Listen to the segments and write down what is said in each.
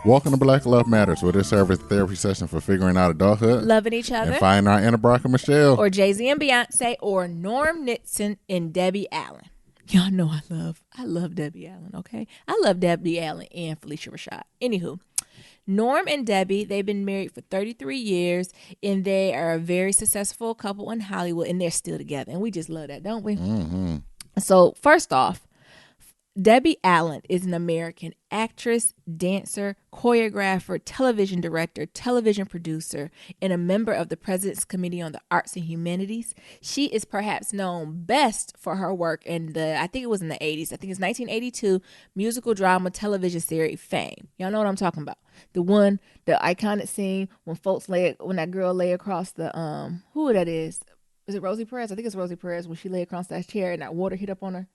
Welcome to Black Love Matters, where this serves as a therapy session for figuring out adulthood, loving each other, and finding our inner Barack and Michelle, or Jay-Z and Beyonce, or Norm Nixon and Debbie Allen. Y'all know I love Debbie Allen, okay? I love Debbie Allen and Phylicia Rashad. Anywho, Norm and Debbie, they've been married for 33 years, and they are a very successful couple in Hollywood, and they're still together. And we just love that, don't we? Mm-hmm. So, first off, Debbie Allen is an American actress, dancer, choreographer, television director, television producer, and a member of the President's Committee on the Arts and Humanities. She is perhaps known best for her work in I think it was in the 80s. I think it's 1982 musical drama television series Fame. Y'all know what I'm talking about. The iconic scene when that girl lay across the, who that is? Is it Rosie Perez? I think it's Rosie Perez when she lay across that chair and that water hit up on her.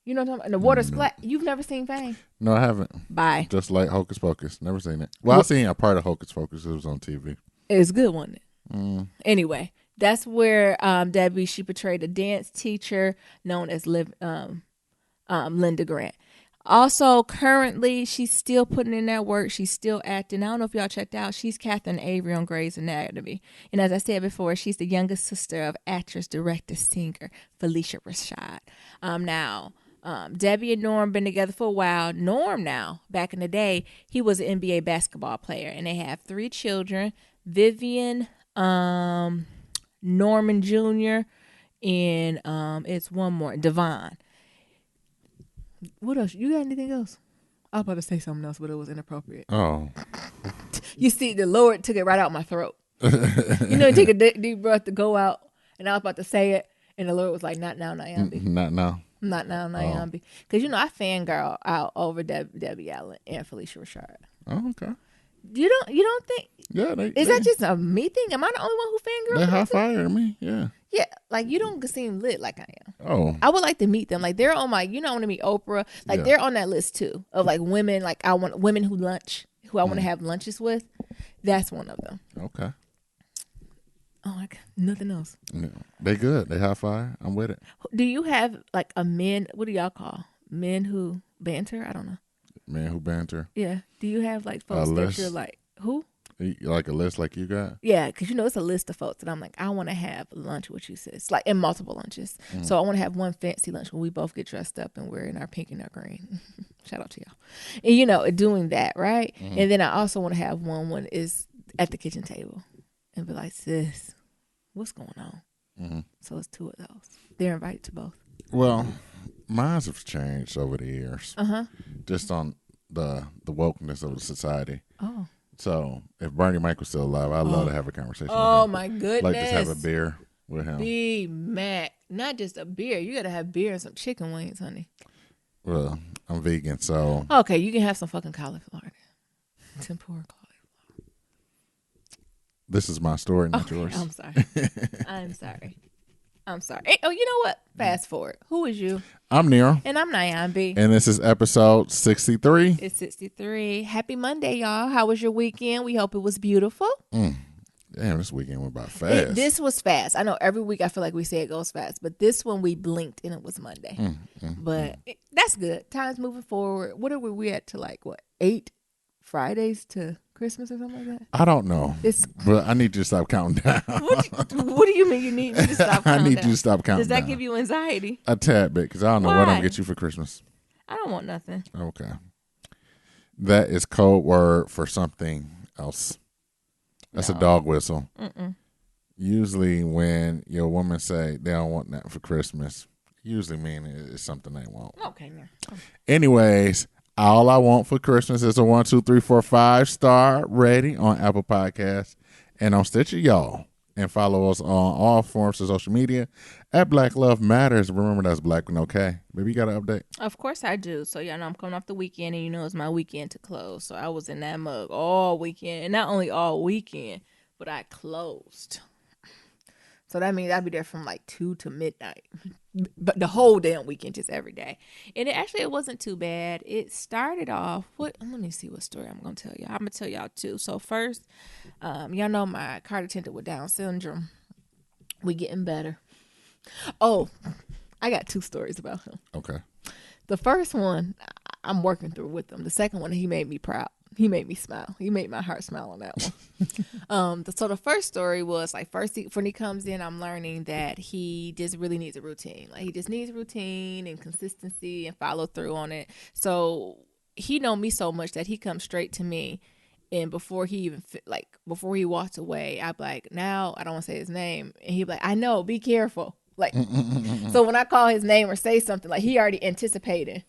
You know what I'm talking about? And the water splat. You've never seen Fame? No, I haven't. Bye. Just like Hocus Pocus. Never seen it. Well, I've seen a part of Hocus Pocus. It was on TV. It was good, wasn't it? Anyway, that's where Debbie, she portrayed a dance teacher known as Linda Grant. Also, currently, she's still putting in that work. She's still acting. I don't know if y'all checked out. She's Catherine Avery on Grey's Anatomy. And as I said before, she's the youngest sister of actress, director, singer Phylicia Rashad. Debbie and Norm been together for a while. Norm now, back in the day, he was an NBA basketball player. And they have 3 children, Vivian, Norman Jr., and it's one more, Devon. What else? You got anything else? I was about to say something else, but it was inappropriate. Oh. You see, the Lord took it right out my throat. You know, take a deep breath to go out, and I was about to say it, and the Lord was like, not now, Nyambi. Not now. Not now, Nyambi. Because, you know, I fangirl out over Debbie Allen and Phylicia Rashad. Oh, okay. You don't think? Yeah. Is that just a me thing? Am I the only one who fangirls? They high fire me, yeah. Yeah, like you don't seem lit like I am. Oh. I would like to meet them. Like they're on my, I want to meet Oprah. Like they're on that list too of like women. Like I want women who I want to have lunches with. That's one of them. Okay. Oh my God, nothing else. Yeah. They good. They high fire. I'm with it. Do you have like a men? What do y'all call men who banter? I don't know. Men who banter. Yeah. Do you have like folks that you're like who? Like a list like you got? Yeah, because it's a list of folks that I'm like, I want to have lunch with you, sis. Like in multiple lunches. So I want to have one fancy lunch where we both get dressed up and we're in our pink and our green. Shout out to y'all. And doing that, right? And then I also want to have one when is at the kitchen table and be like, sis, what's going on? So it's 2 of those. They're invited to both. Well, mine have changed over the years. Just on the wokeness of the society. Oh. So if Bernie Mac was still alive, I'd love to have a conversation with him. Oh my goodness. Like just have a beer with him. B-Mac. Not just a beer. You got to have beer and some chicken wings, honey. Well, I'm vegan, so. Okay, you can have some fucking cauliflower. Tempura cauliflower. This is my story, not yours. I'm sorry. I'm sorry. Hey, oh, you know what? Fast forward. Who is you? I'm Nero. And I'm Nyambi. And this is episode 63. It's 63. Happy Monday, y'all. How was your weekend? We hope it was beautiful. Damn, this weekend went by fast. This was fast. I know every week I feel like we say it goes fast, but this one we blinked and it was Monday. But that's good. Time's moving forward. What are we at to 8 Fridays to Christmas or something like that? I don't know. But I need you to stop counting down. What do you mean you need me to stop counting I need down? you to stop counting Does that down. give you anxiety? A tad bit, because I don't know what I'm going to get you for Christmas. I don't want nothing. Okay. That is code word for something else. That's a dog whistle. Usually when your woman say they don't want nothing for Christmas, usually mean it's something they want. Okay, now. Anyways, all I want for Christmas is a 1, 2, 3, 4, 5-star rating on Apple Podcasts and on Stitcher, y'all. And follow us on all forms of social media at Black Love Matters. Remember, that's Black with no K. Baby, you got an update? Of course I do. So, y'all know I'm coming off the weekend, and it's my weekend to close. So, I was in that mug all weekend. And not only all weekend, but I closed. So, that means I'll be there from 2 to midnight. But the whole damn weekend, just every day. And it wasn't too bad. It started off, let me see what story I'm going to tell y'all. I'm going to tell y'all two. So first, y'all know my card attendant with Down syndrome. We getting better. Oh, I got 2 stories about him. Okay. The first one, I'm working through with him. The second one, he made me proud. He made me smile. He made my heart smile on that one. So the first story was like when he comes in, I'm learning that he just really needs a routine. Like he just needs routine and consistency and follow through on it. So he know me so much that he comes straight to me. And before he walks away, I'm like, now I don't want to say his name. And he'd be like, I know, be careful. Like, so when I call his name or say something, like he already anticipated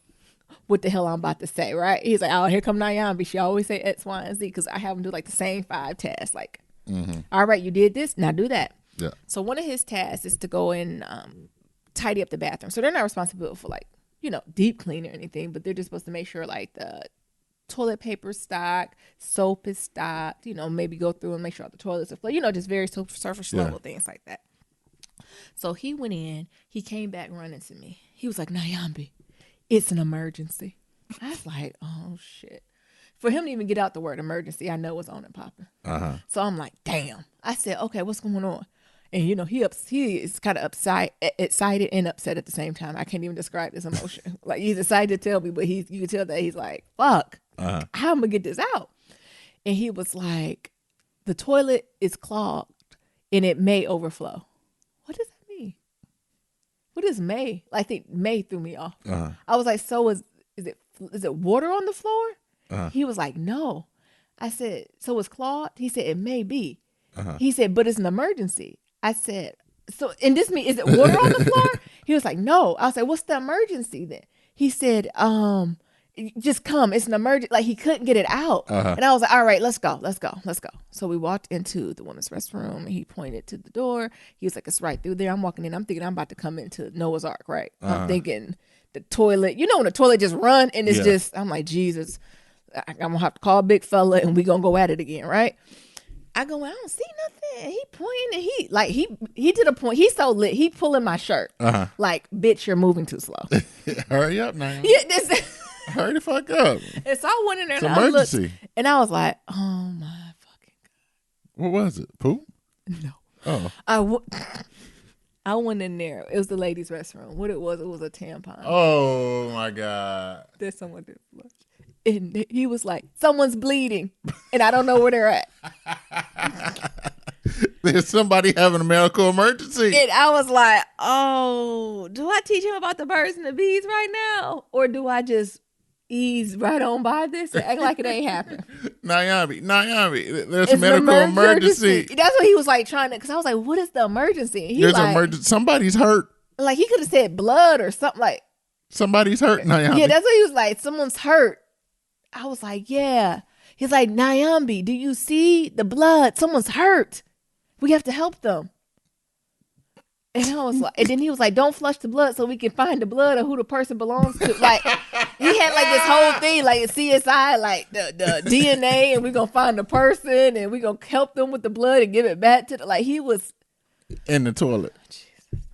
what the hell I'm about to say, right? He's like, oh, here come Nyambi. She always say X, Y, and Z because I have him do like the same 5 tasks. Like, all right, you did this, now do that. Yeah. So one of his tasks is to go and tidy up the bathroom. So they're not responsible for like, deep clean or anything, but they're just supposed to make sure like the toilet paper stocked, soap is stocked, maybe go through and make sure all the toilets are full, just very surface level things like that. So he went in, he came back running to me. He was like, Nyambi, it's an emergency. I was like, oh shit. For him to even get out the word emergency, I know it's on and popping. So I'm like, damn. I said, okay, what's going on? And he is kind of excited and upset at the same time. I can't even describe this emotion. Like he's excited to tell me, but you can tell that he's like, fuck, how am I gonna get this out? And he was like, the toilet is clogged and it may overflow. What does that mean? What is may? I think may threw me off. I was like, so is it water on the floor? He was like, no. I said, so it's clogged? He said, it may be. He said, but it's an emergency. I said, so, and this means, is it water on the floor? He was like, no. I was like, what's the emergency then? He said, just come. It's an emergency. Like he couldn't get it out. And I was like, all right, let's go. So we walked into the women's restroom and he pointed to the door. He was like, it's right through there. I'm walking in. I'm thinking I'm about to come into Noah's Ark, right? I'm thinking the toilet, when the toilet just run and it's just, I'm like, Jesus, I'm going to have to call a big fella and we going to go at it again, right? I go, I don't see nothing. He pointing and he to the point. He's so lit. He pulling my shirt. Like, bitch, you're moving too slow. Hurry up now. Yeah, hurry the fuck up. And so I went in there It's and emergency. I looked and I was like, oh my fucking God. What was it? Poop? No. Oh. I went in there. It was the ladies' restroom. What it was a tampon. Oh my God. That someone did flush. And he was like, someone's bleeding. And I don't know where they're at. There's somebody having a medical emergency. And I was like, oh, do I teach him about the birds and the bees right now? Or do I just ease right on by this and act like it ain't happened? Nyambi, there's a medical emergency. That's what he was like trying to, because I was like, what is the emergency? There's an emergency. Somebody's hurt. Like he could have said blood or something like. Somebody's hurt, Nyambi. Yeah, that's what he was like. Someone's hurt. I was like, yeah. He's like, Nyambi, do you see the blood? Someone's hurt. We have to help them. And I was like, and then he was like, don't flush the blood so we can find the blood of who the person belongs to. Like, he had like this whole thing, like CSI, like the DNA, and we're going to find the person and we're going to help them with the blood and give it back to like, he was in the toilet.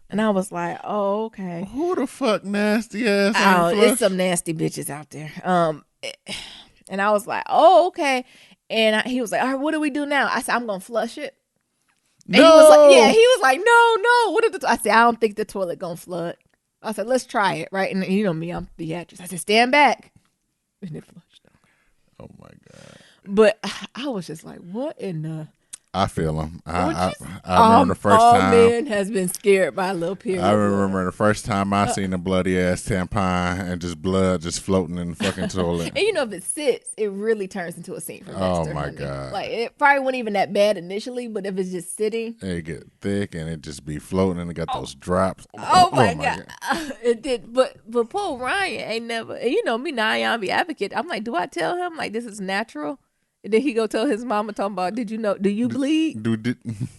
And I was like, oh, okay. Who the fuck nasty ass? Oh, it's some nasty bitches out there. And I was like, oh, okay. And he was like, all right, what do we do now? I said, I'm going to flush it. And no. He was like, yeah, he was like, no. What if I said, I don't think the toilet going to flood. I said, let's try it, right? And you know me, I'm the actress. I said, stand back. And it flushed. Oh, my God. But I was just like, what in the... I feel him. I remember the first time. All men has been scared by a little period. I remember the first time I seen a bloody ass tampon and just blood just floating in the fucking toilet. And if it sits, it really turns into a scene from Dexter. Oh my honey. God! Like it probably wasn't even that bad initially, but if it's just sitting, it get thick and it just be floating and it got those drops. Oh my God. It did, but poor Ryan ain't never. And me, Nyambi advocate. I'm like, do I tell him like this is natural? And then he go tell his mama talking about, do you bleed?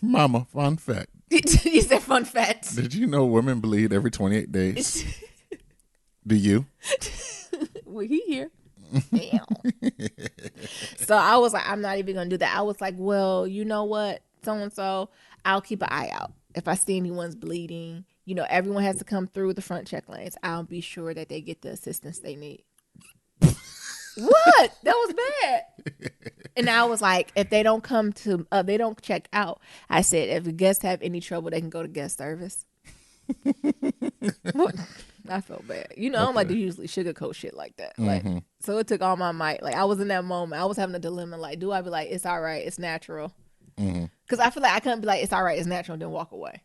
Mama, fun fact. He said fun fact. Did you know women bleed every 28 days? Do you? Well, he here. Damn. So I was like, I'm not even going to do that. I was like, well, you know what? So-and-so, I'll keep an eye out. If I see anyone's bleeding, everyone has to come through the front check lanes. I'll be sure that they get the assistance they need. What? That was bad. And I was like, if they don't come to, they don't check out. I said, if the guests have any trouble, they can go to guest service. What? I felt bad. You know, I don't like to usually sugarcoat shit like that. Like, so it took all my might. Like, I was in that moment. I was having a dilemma. Like, do I be like, it's all right, it's natural? Because I feel like I couldn't be like, it's all right, it's natural, and then walk away.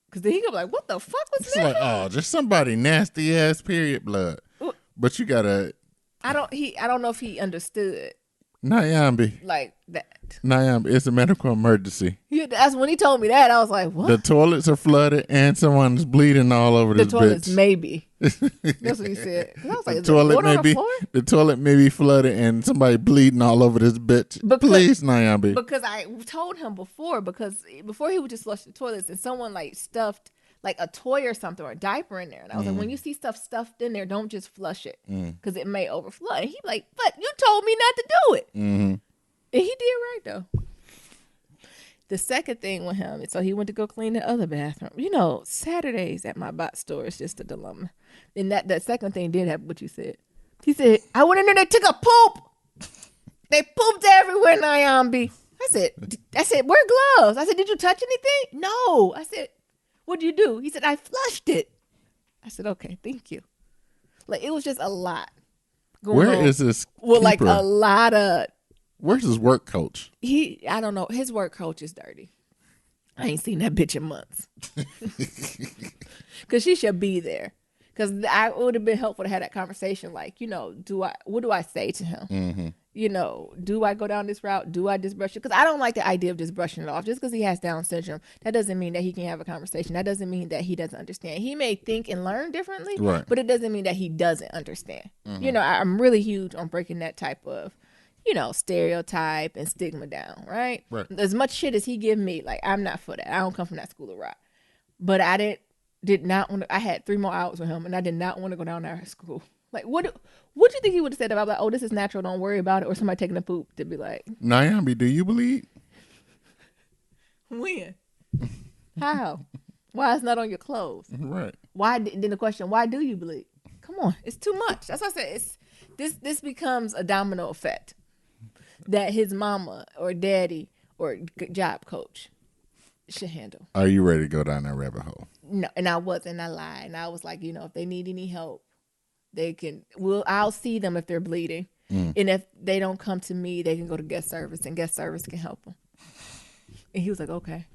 Because then he could be like, what the fuck was It's that? like, oh, just somebody nasty ass period blood. But you gotta. I don't know if he understood Nyambi. like that. Nyambi, it's a medical emergency. Yeah, that's when he told me that. I was like, what? The toilets are flooded and someone's bleeding all over The this toilets, bitch. maybe. That's what he said. 'Cause I was like, The is there toilet water may on the be floor? the toilet may be flooded and somebody bleeding all over this bitch. Please, Nyambi. Because I told him before he would just flush the toilets and someone like stuffed like a toy or something or a diaper in there. And I was like, when you see stuff stuffed in there, don't just flush it because it may overflow. And he like, but you told me not to do it. And he did right though. The second thing with him, so he went to go clean the other bathroom. You know, Saturdays at my bot store is just a dilemma. And that second thing did have what you said. He said, I went in there, they took a poop. They pooped everywhere, Nyambi. I said, wear gloves. I said, did you touch anything? No. I said, what'd you do? He said, I flushed it. I said, okay, thank you. Like, it was just a lot going Where on. is this? Well, keeper? like a lot of. Where's his work coach? I don't know. His work coach is dirty. I ain't seen that bitch in months. Because she should be there. Because it would have been helpful to have that conversation. Like, you know, what do I say to him? You know, do I go down this route? Do I just brush it? Because I don't like the idea of just brushing it off. Just because he has Down syndrome, that doesn't mean that he can have a conversation. That doesn't mean that he doesn't understand. He may think and learn differently, right, but it doesn't mean that he doesn't understand. You know, I'm really huge on breaking that type of, you know, stereotype and stigma down, right? As much shit as he give me, like, I'm not for that. I don't come from that school of rock. But I did not want to, I had 3 more hours with him, and I did not want to go down there to school. Like, what do you think he would have said about, like, oh, this is natural, don't worry about it, or somebody taking a poop to be like, Nyambi, do you bleed? When? How? Why it's not on your clothes? Right. Why? Then the question, why do you bleed? Come on, it's too much. That's what I said. This becomes a domino effect that his mama or daddy or job coach should handle. Are you ready to go down that rabbit hole? No, and I wasn't. I lied, and I was like, you know, if they need any help, they can. I'll see them if they're bleeding, and if they don't come to me, they can go to guest service, and guest service can help them. And he was like, okay.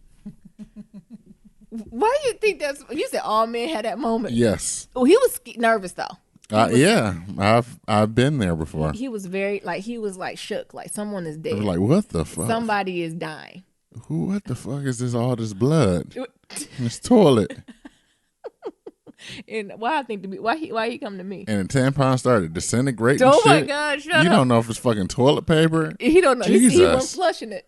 Why do you think that's? You said all men had that moment. Yes. Oh, he was nervous though. Yeah, I've been there before. He was very he was shook, like someone is dead. I was like, what the fuck? Somebody is dying. What the fuck is this? All this blood in this toilet. And why he come to me? And the tampon started disintegrating. Oh my shit. God! Shut up. You don't know if it's fucking toilet paper. He don't know. He wasn't flushing it.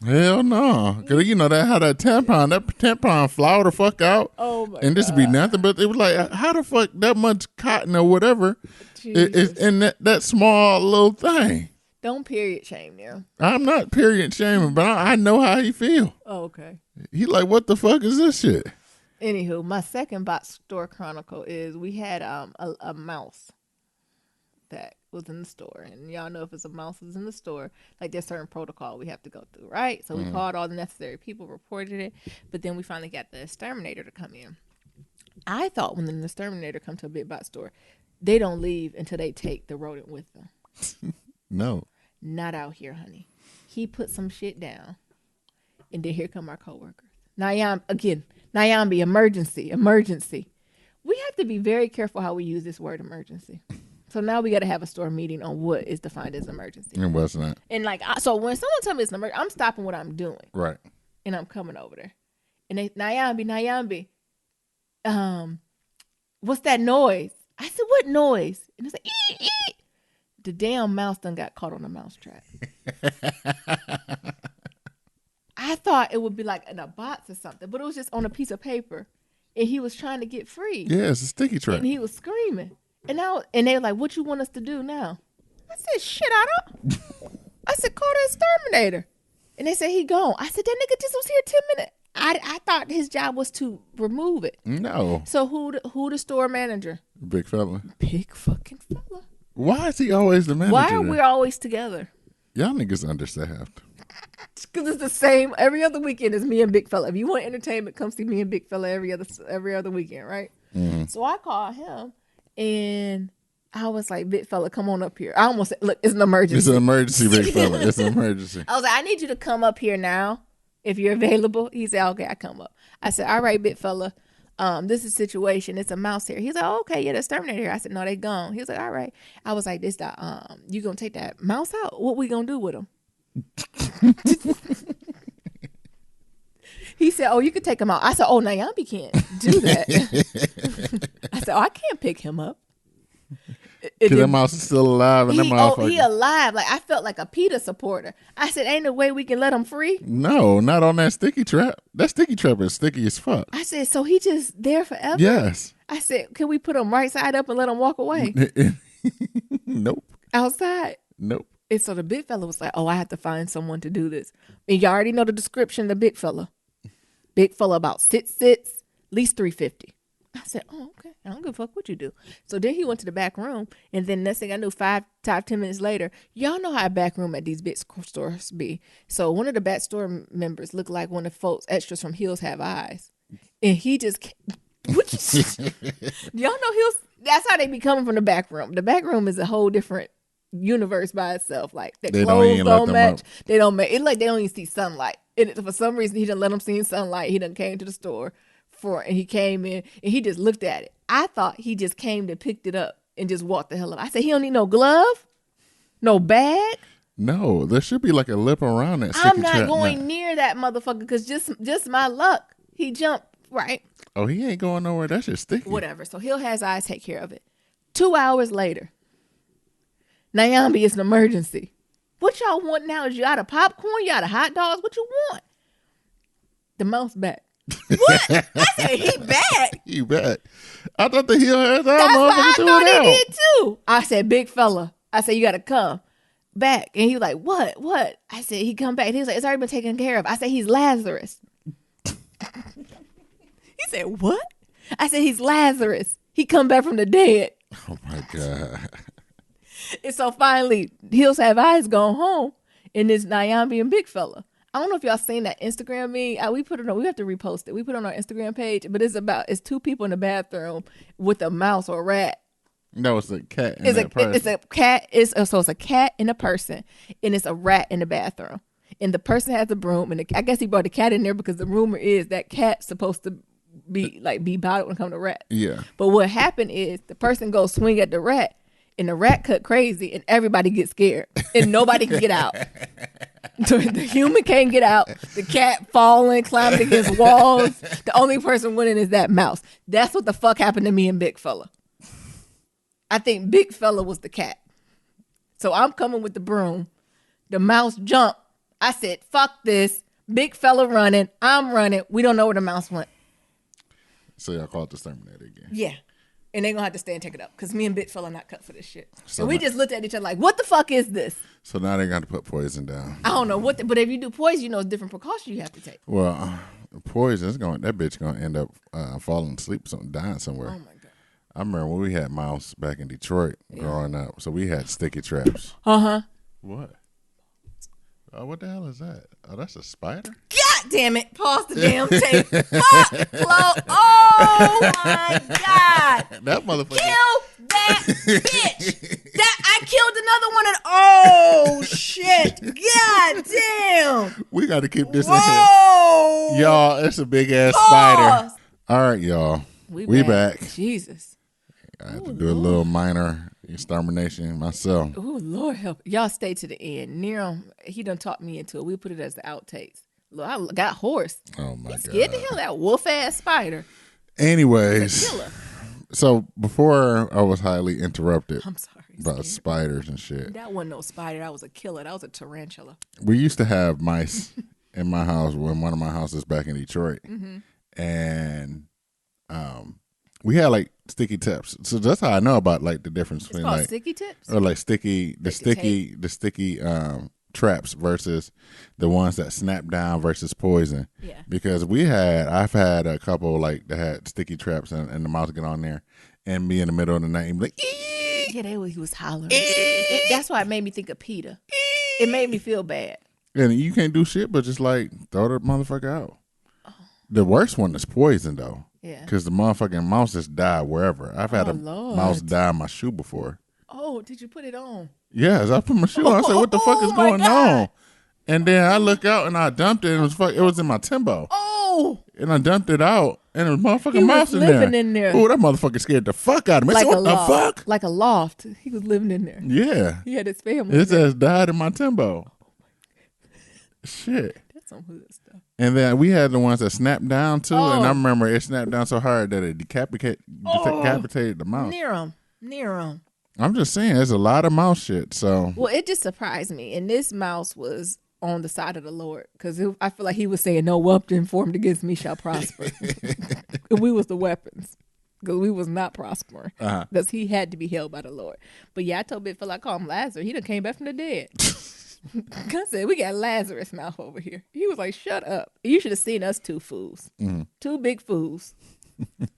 Hell no. Cause you know how that tampon flow the fuck out. Oh my And this would be nothing, but it was like, how the fuck that much cotton or whatever is in that small little thing. Don't period shame them. I'm not period shaming, but I know how he feel. Oh, okay. He like, what the fuck is this shit? Anywho, my second bot store chronicle is we had a mouse that was in the store, and y'all know if it's a mouse that's in the store, like there's certain protocol we have to go through, right? So we called all the necessary people, reported it, but then we finally got the exterminator to come in. I thought when the exterminator come to a big bot store, they don't leave until they take the rodent with them. No. Not out here, honey. He put some shit down, and then here come our coworkers. Nyambi, emergency. We have to be very careful how we use this word emergency. So now we got to have a store meeting on what is defined as emergency. It wasn't. And so when someone tells me it's an emergency, I'm stopping what I'm doing. Right. And I'm coming over there. And they, Nyambi, what's that noise? I said, what noise? And it's like, ee, ee. The damn mouse done got caught on a mouse trap. I thought it would be like in a box or something, but it was just on a piece of paper. And he was trying to get free. Yeah, it's a sticky trap. And he was screaming. And they were like, what you want us to do now? I said, shit, I don't. I said, call the exterminator. And they said, he gone. I said, that nigga just was here 10 minutes. I thought his job was to remove it. No. So who the store manager? Big fella. Big fucking fella. Why is he always the manager? Why are we always together? Y'all niggas understaffed. Because it's the same every other weekend as me and Big Fella. If you want entertainment, come see me and Big Fella every other weekend, right? Mm-hmm. So I call him. And I was like, big fella, come on up here. I almost said, look, it's an emergency. It's an emergency, big fella. It's an emergency. I was like, I need you to come up here now if you're available. He said, okay, I come up. I said, all right, big fella. This is a situation. It's a mouse here. He's like, oh, okay, yeah, the exterminator here. I said, no, they gone. He was like, all right. I was like, this, you gonna take that mouse out? What we gonna do with him? He said, oh, you can take him out. I said, oh, Nyambi can't do that. I said, oh, I can't pick him up. Because that mouse is still alive and that motherfucker. He alive. Like, I felt like a PETA supporter. I said, ain't no way we can let him free. No, not on that sticky trap. That sticky trap is sticky as fuck. I said, so he just there forever? Yes. I said, can we put him right side up and let him walk away? Nope. Outside? Nope. And so the big fella was like, oh, I have to find someone to do this. And you already know the description of the big fella. Big fella about 6'6", at least 350. I said, oh, okay. I don't give a fuck what you do. So then he went to the back room. And then next thing I knew, 10 minutes later, y'all know how a back room at these big stores be. So one of the back store members looked like one of the folks extras from Hills Have Eyes. And he just, y'all know Hills, that's how they be coming from the back room. The back room is a whole different universe by itself. Like their clothes don't match. They don't match. It's like they don't even see sunlight. And for some reason, he didn't let them see sunlight. He done came to the store and he came in and he just looked at it. I thought he just came to picked it up and just walked the hell up. I said, he don't need no glove, no bag. No, there should be like a lip around that sticky I'm not trap going near that motherfucker because just my luck. He jumped right. Oh, he ain't going nowhere. That's just sticky. Whatever. So Hill Has Eyes take care of it. 2 hours later, Nyambi, it's an emergency. What y'all want now? Is you out of popcorn? You out of hot dogs? What you want? The mouse back. What? I said, he back. He back. I thought the Hill Has Eyes That's what I threw thought it out. he did too. I said, big fella. I said, you got to come back. And he was like, what? What? I said, he come back. And he was like, it's already been taken care of. I said, he's Lazarus. He said, what? I said, he's Lazarus. He come back from the dead. Oh, my God. And so finally, Hills Have Eyes gone home. And it's Nyambi and big fella. I don't know if y'all seen that Instagram meme. We put it on. We have to repost it. We put it on our Instagram page. But it's 2 people in the bathroom with a mouse or a rat. No, it's a cat. It's a cat. So it's a cat and a person, and it's a rat in the bathroom. And the person has a broom, and I guess he brought the cat in there because the rumor is that cat's supposed to be bottled when it comes to rats. Yeah. But what happened is the person goes swing at the rat, and the rat cut crazy, and everybody gets scared, and nobody can get out. The human can't get out. The cat falling, climbing against walls. The only person winning is that mouse. That's what the fuck happened to me and big fella. I think big fella was the cat. So I'm coming with the broom. The mouse jumped. I said, fuck this. Big fella running. I'm running. We don't know where the mouse went. So y'all call it the exterminator again. Yeah. And they're going to have to stay and take it up because me and big fella not cut for this shit. So we just looked at each other like, what the fuck is this? So now they got to put poison down. I don't know what, but if you do poison, you know, it's different precautions you have to take. Well, poison is that bitch going to end up falling asleep, dying somewhere. Oh my God. I remember when we had mouse back in Detroit growing up. So we had sticky traps. Uh-huh. What? Oh, what the hell is that? Oh, that's a spider? God damn it. Pause the damn tape. Fuck. Close. Oh my God. That motherfucker. Kill that bitch. I killed another one. Oh shit. God damn. We got to keep this Whoa. in here. Y'all, it's a big ass Pause. spider. All right, y'all. We back. Jesus. I had to do a little minor extermination myself. Oh, Lord help. Y'all stay to the end. Nero, he done talked me into it. We put it as the outtakes. Look, I got hoarse. Oh, my God. Scared the hell that wolf-ass spider. Anyways, Killer. so before I was highly interrupted I'm sorry. about spiders and shit, That wasn't no spider. That was a killer. That was a tarantula. we used to have mice in my house, in one of my houses back in Detroit. Mm-hmm. And we had like sticky tips. So that's how I know about like the difference It's between called like sticky tips? or like the sticky traps versus the ones that snap down versus poison. Yeah. Because I've had a couple like that had sticky traps and the mouse get on there and be in the middle of the night and be like, ee! Yeah, he was hollering. That's why it made me think of PETA. It made me feel bad. And you can't do shit but just like throw the motherfucker out. The worst one is poison though. Yeah. Because the motherfucking mouse just died wherever. I've had a Lord. mouse die in my shoe before. Oh, did you put it on? Yes, I put my shoe on. I said, what the fuck is Oh, my going God. on? And then I look out and I dumped it. And it was in my Timbo. Oh, And I dumped it out. And there was motherfucking he mouse was in there. living in there. Oh, that motherfucker scared the fuck out of me. I Like said, a what the loft. fuck? Like a loft. He was living in there. Yeah. He had his family. His in there. ass died in my Timbo. Shit. That's some hood stuff. And then we had the ones that snapped down too. Oh. And I remember it snapped down so hard that it decapitated the mouse. Near him. I'm just saying, there's a lot of mouse shit. So Well, it just surprised me. And this mouse was on the side of the Lord because I feel like he was saying, "No weapon formed against me shall prosper." We was the weapons because we was not prospering because he had to be held by the Lord. But yeah, I told Big Phil I call him Lazarus. He done came back from the dead. I said, we got Lazarus mouth over here. He was like, shut up. You should have seen us two fools. Two big fools.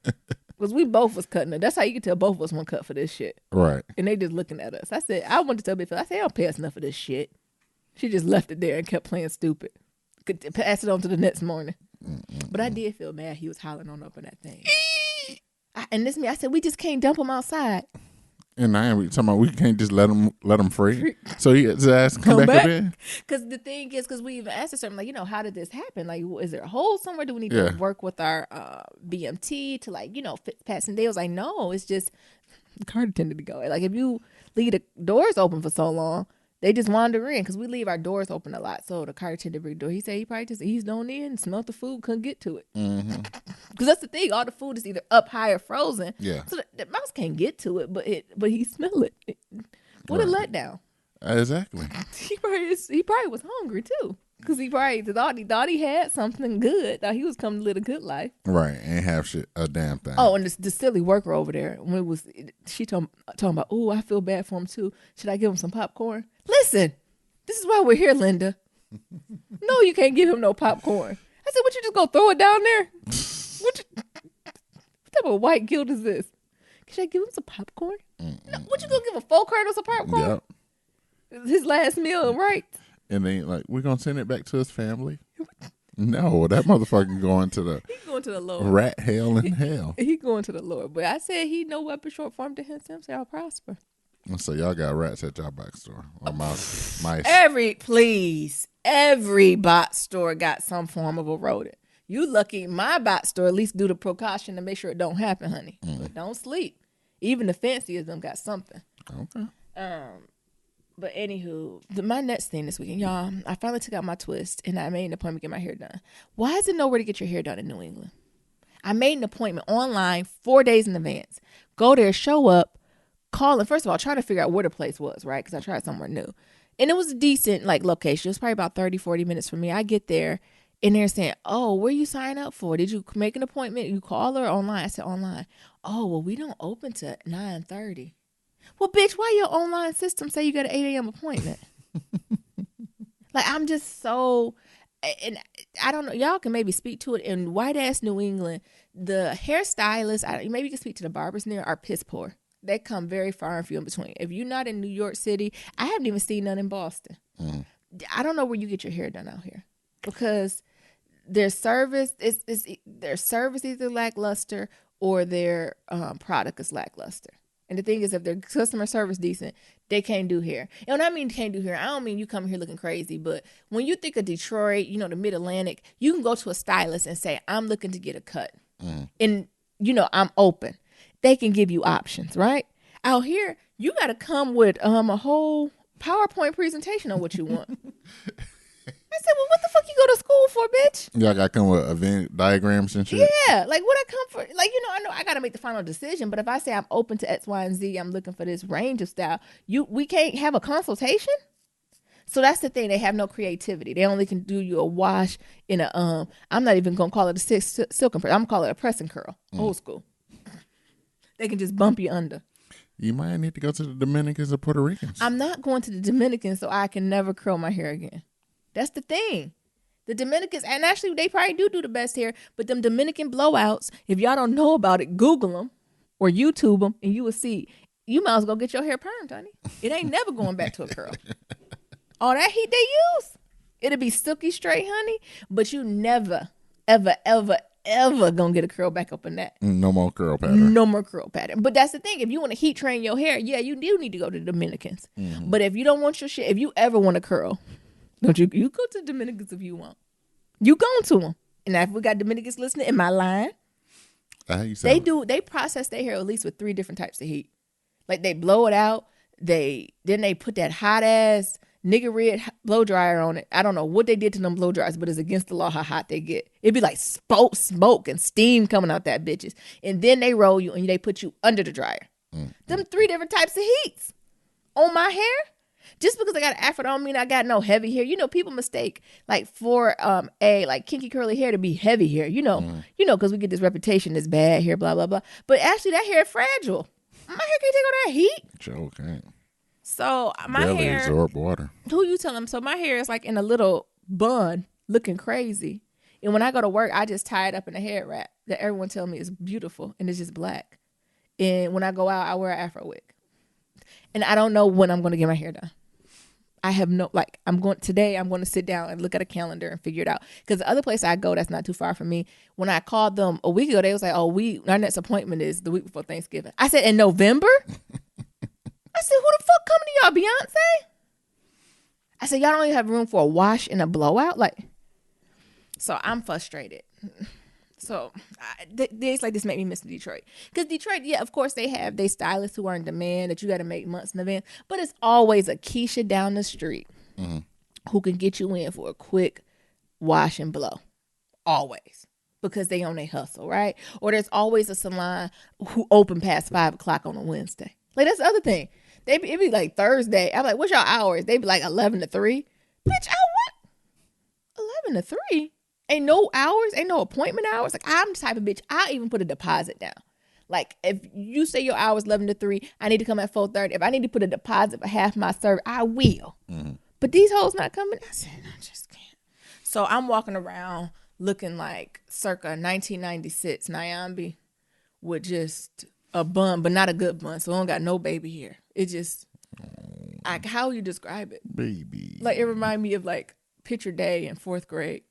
Because we both was cutting it. That's how you can tell both of us want cut for this shit. right. And they just looking at us. I said, I wanted to tell Big Phil, I said, I don't pay us enough for this shit. She just left it there and kept playing stupid. Could pass it on to the next morning. But I did feel mad he was hollering on up in that thing. And this me, I said, we just can't dump him outside. And I ain't talking about we can't just let him free. So his ass come back up in. Because the thing is, because we even asked her, like, how did this happen? Like, is there a hole somewhere? Do we need Yeah. to work with our BMT to, like, fix passing? They was like, no, it's just the car tended to go. Like, if you leave the doors open for so long, they just wander in because we leave our doors open a lot. So the car tended to bring the door. He said he probably just eased on in, smelled the food, couldn't get to it. Because that's the thing. All the food is either up high or frozen. Yeah. So the mouse can't get to it, but he smell it. What a letdown. Exactly. He probably was hungry too. Because he probably thought he had something good. Thought he was coming to live a good life. Right. Ain't have shit a damn thing. Oh, and the silly worker over there, she talking about, oh, I feel bad for him too. Should I give him some popcorn? Listen, this is why we're here, Linda. No, you can't give him no popcorn. I said, what, you just gonna throw it down there? What type of white guilt is this? Should I give him some popcorn? No, what, you gonna give him 4 kernels of popcorn? Yep. His last meal, right? And then like, we're gonna send it back to his family. No, that motherfucker going to the He's going to the Lord. rat hell in hell. He going to the Lord. But I said he no weapon short form to him shall prosper. So y'all got rats at y'all back store or mice. Every bot store got some form of a rodent. You lucky my bot store at least do the precaution to make sure it don't happen, honey. But don't sleep. Even the fanciest of them got something. Okay. But anywho, my next thing this weekend, y'all, I finally took out my twist and I made an appointment to get my hair done. Why is it nowhere to get your hair done in New England? I made an appointment online 4 days in advance. Go there, show up, call, and first of all, try to figure out where the place was, right? Because I tried somewhere new. And it was a decent, location. It was probably about 30, 40 minutes from me. I get there, and they're saying, oh, where you sign up for? Did you make an appointment? You call her online? I said, online. Oh, well, we don't open till 9:30. Well, bitch, why your online system say you got an 8 a.m. appointment? I'm just so, and I don't know, y'all can maybe speak to it. In white-ass New England, the hairstylists, maybe you can speak to the barbers near, are piss poor. They come very far and few in between. If you're not in New York City, I haven't even seen none in Boston. I don't know where you get your hair done out here because their service is either lackluster or their product is lackluster. And the thing is, if their customer service decent, they can't do hair. And when I mean can't do hair, I don't mean you come here looking crazy. But when you think of Detroit, the Mid-Atlantic, you can go to a stylist and say, I'm looking to get a cut. And, I'm open. They can give you options, right? Out here, you got to come with a whole PowerPoint presentation on what you want. I said, well, what the fuck you go to school for, bitch? Y'all got to come with event diagrams and shit? Yeah, what I come for, I know I got to make the final decision, but if I say I'm open to X, Y, and Z, I'm looking for this range of style, we can't have a consultation? So that's the thing. They have no creativity. They only can do you a wash in a, I'm not even going to call it a silk and press. I'm going to call it a press and curl, old school. They can just bump you under. You might need to go to the Dominicans or Puerto Ricans. I'm not going to the Dominicans so I can never curl my hair again. That's the thing. The Dominicans, and actually they probably do the best hair, but them Dominican blowouts, if y'all don't know about it, Google them or YouTube them and you will see, you might as well get your hair permed, honey. It ain't never going back to a curl. All that heat they use, it'll be silky straight, honey, but you never, ever, ever, ever gonna get a curl back up in that. No more curl pattern. No more curl pattern. But that's the thing. If you want to heat train your hair, yeah, you do need to go to the Dominicans. But if you don't want your shit, if you ever want a curl, don't you go to the Dominicans if you want. You go to them. And if we got Dominicans listening, in my line, they process their hair at least with 3 different types of heat. Like they blow it out. Then they put that hot ass nigga red blow dryer on it. I don't know what they did to them blow dryers, but it's against the law how hot they get. It'd be like smoke and steam coming out that bitches. And then they roll you and they put you under the dryer. Them 3 different types of heats on my hair. Just because I got an afro don't mean I got no heavy hair. You know, people mistake like for like kinky curly hair to be heavy hair. You know, because we get this reputation as bad hair, blah blah blah. But actually, that hair is fragile. My hair can't take all that heat. Sure can't. So my barely hair absorb water. Who you telling? So my hair is like in a little bun, looking crazy. And when I go to work, I just tie it up in a hair wrap that everyone tell me is beautiful, and it's just black. And when I go out, I wear an afro wig. And I don't know when I'm going to get my hair done. I have no, like, I'm going to sit down and look at a calendar and figure it out. Because the other place I go that's not too far from me, when I called them a week ago, they was like, oh, our next appointment is the week before Thanksgiving. I said, in November? I said, who the fuck coming to y'all, Beyonce? I said, y'all don't even have room for a wash and a blowout? Like, so I'm frustrated. So days like this make me miss Detroit. Because Detroit, yeah, of course they have they stylists who are in demand that you got to make months in advance. But it's always a Keisha down the street who can get you in for a quick wash and blow. Always. Because they on their hustle, right? Or there's always a salon who open past 5 o'clock on a Wednesday. Like, that's the other thing. It'd be like Thursday. I'm like, what's y'all hours? They'd be like 11 to 3. Bitch, I what? 11 to 3? Ain't no hours, ain't no appointment hours. Like, I'm the type of bitch, I'll even put a deposit down. Like, if you say your hours 11 to 3, I need to come at 4:30. If I need to put a deposit for half my service, I will. But these hoes not coming. I said, I just can't. So I'm walking around looking like circa 1996 Nyambi with just a bun, but not a good bun. So I don't got no baby hair. It just, like, how you describe it? Baby. Like, it remind me of like picture day in 4th grade.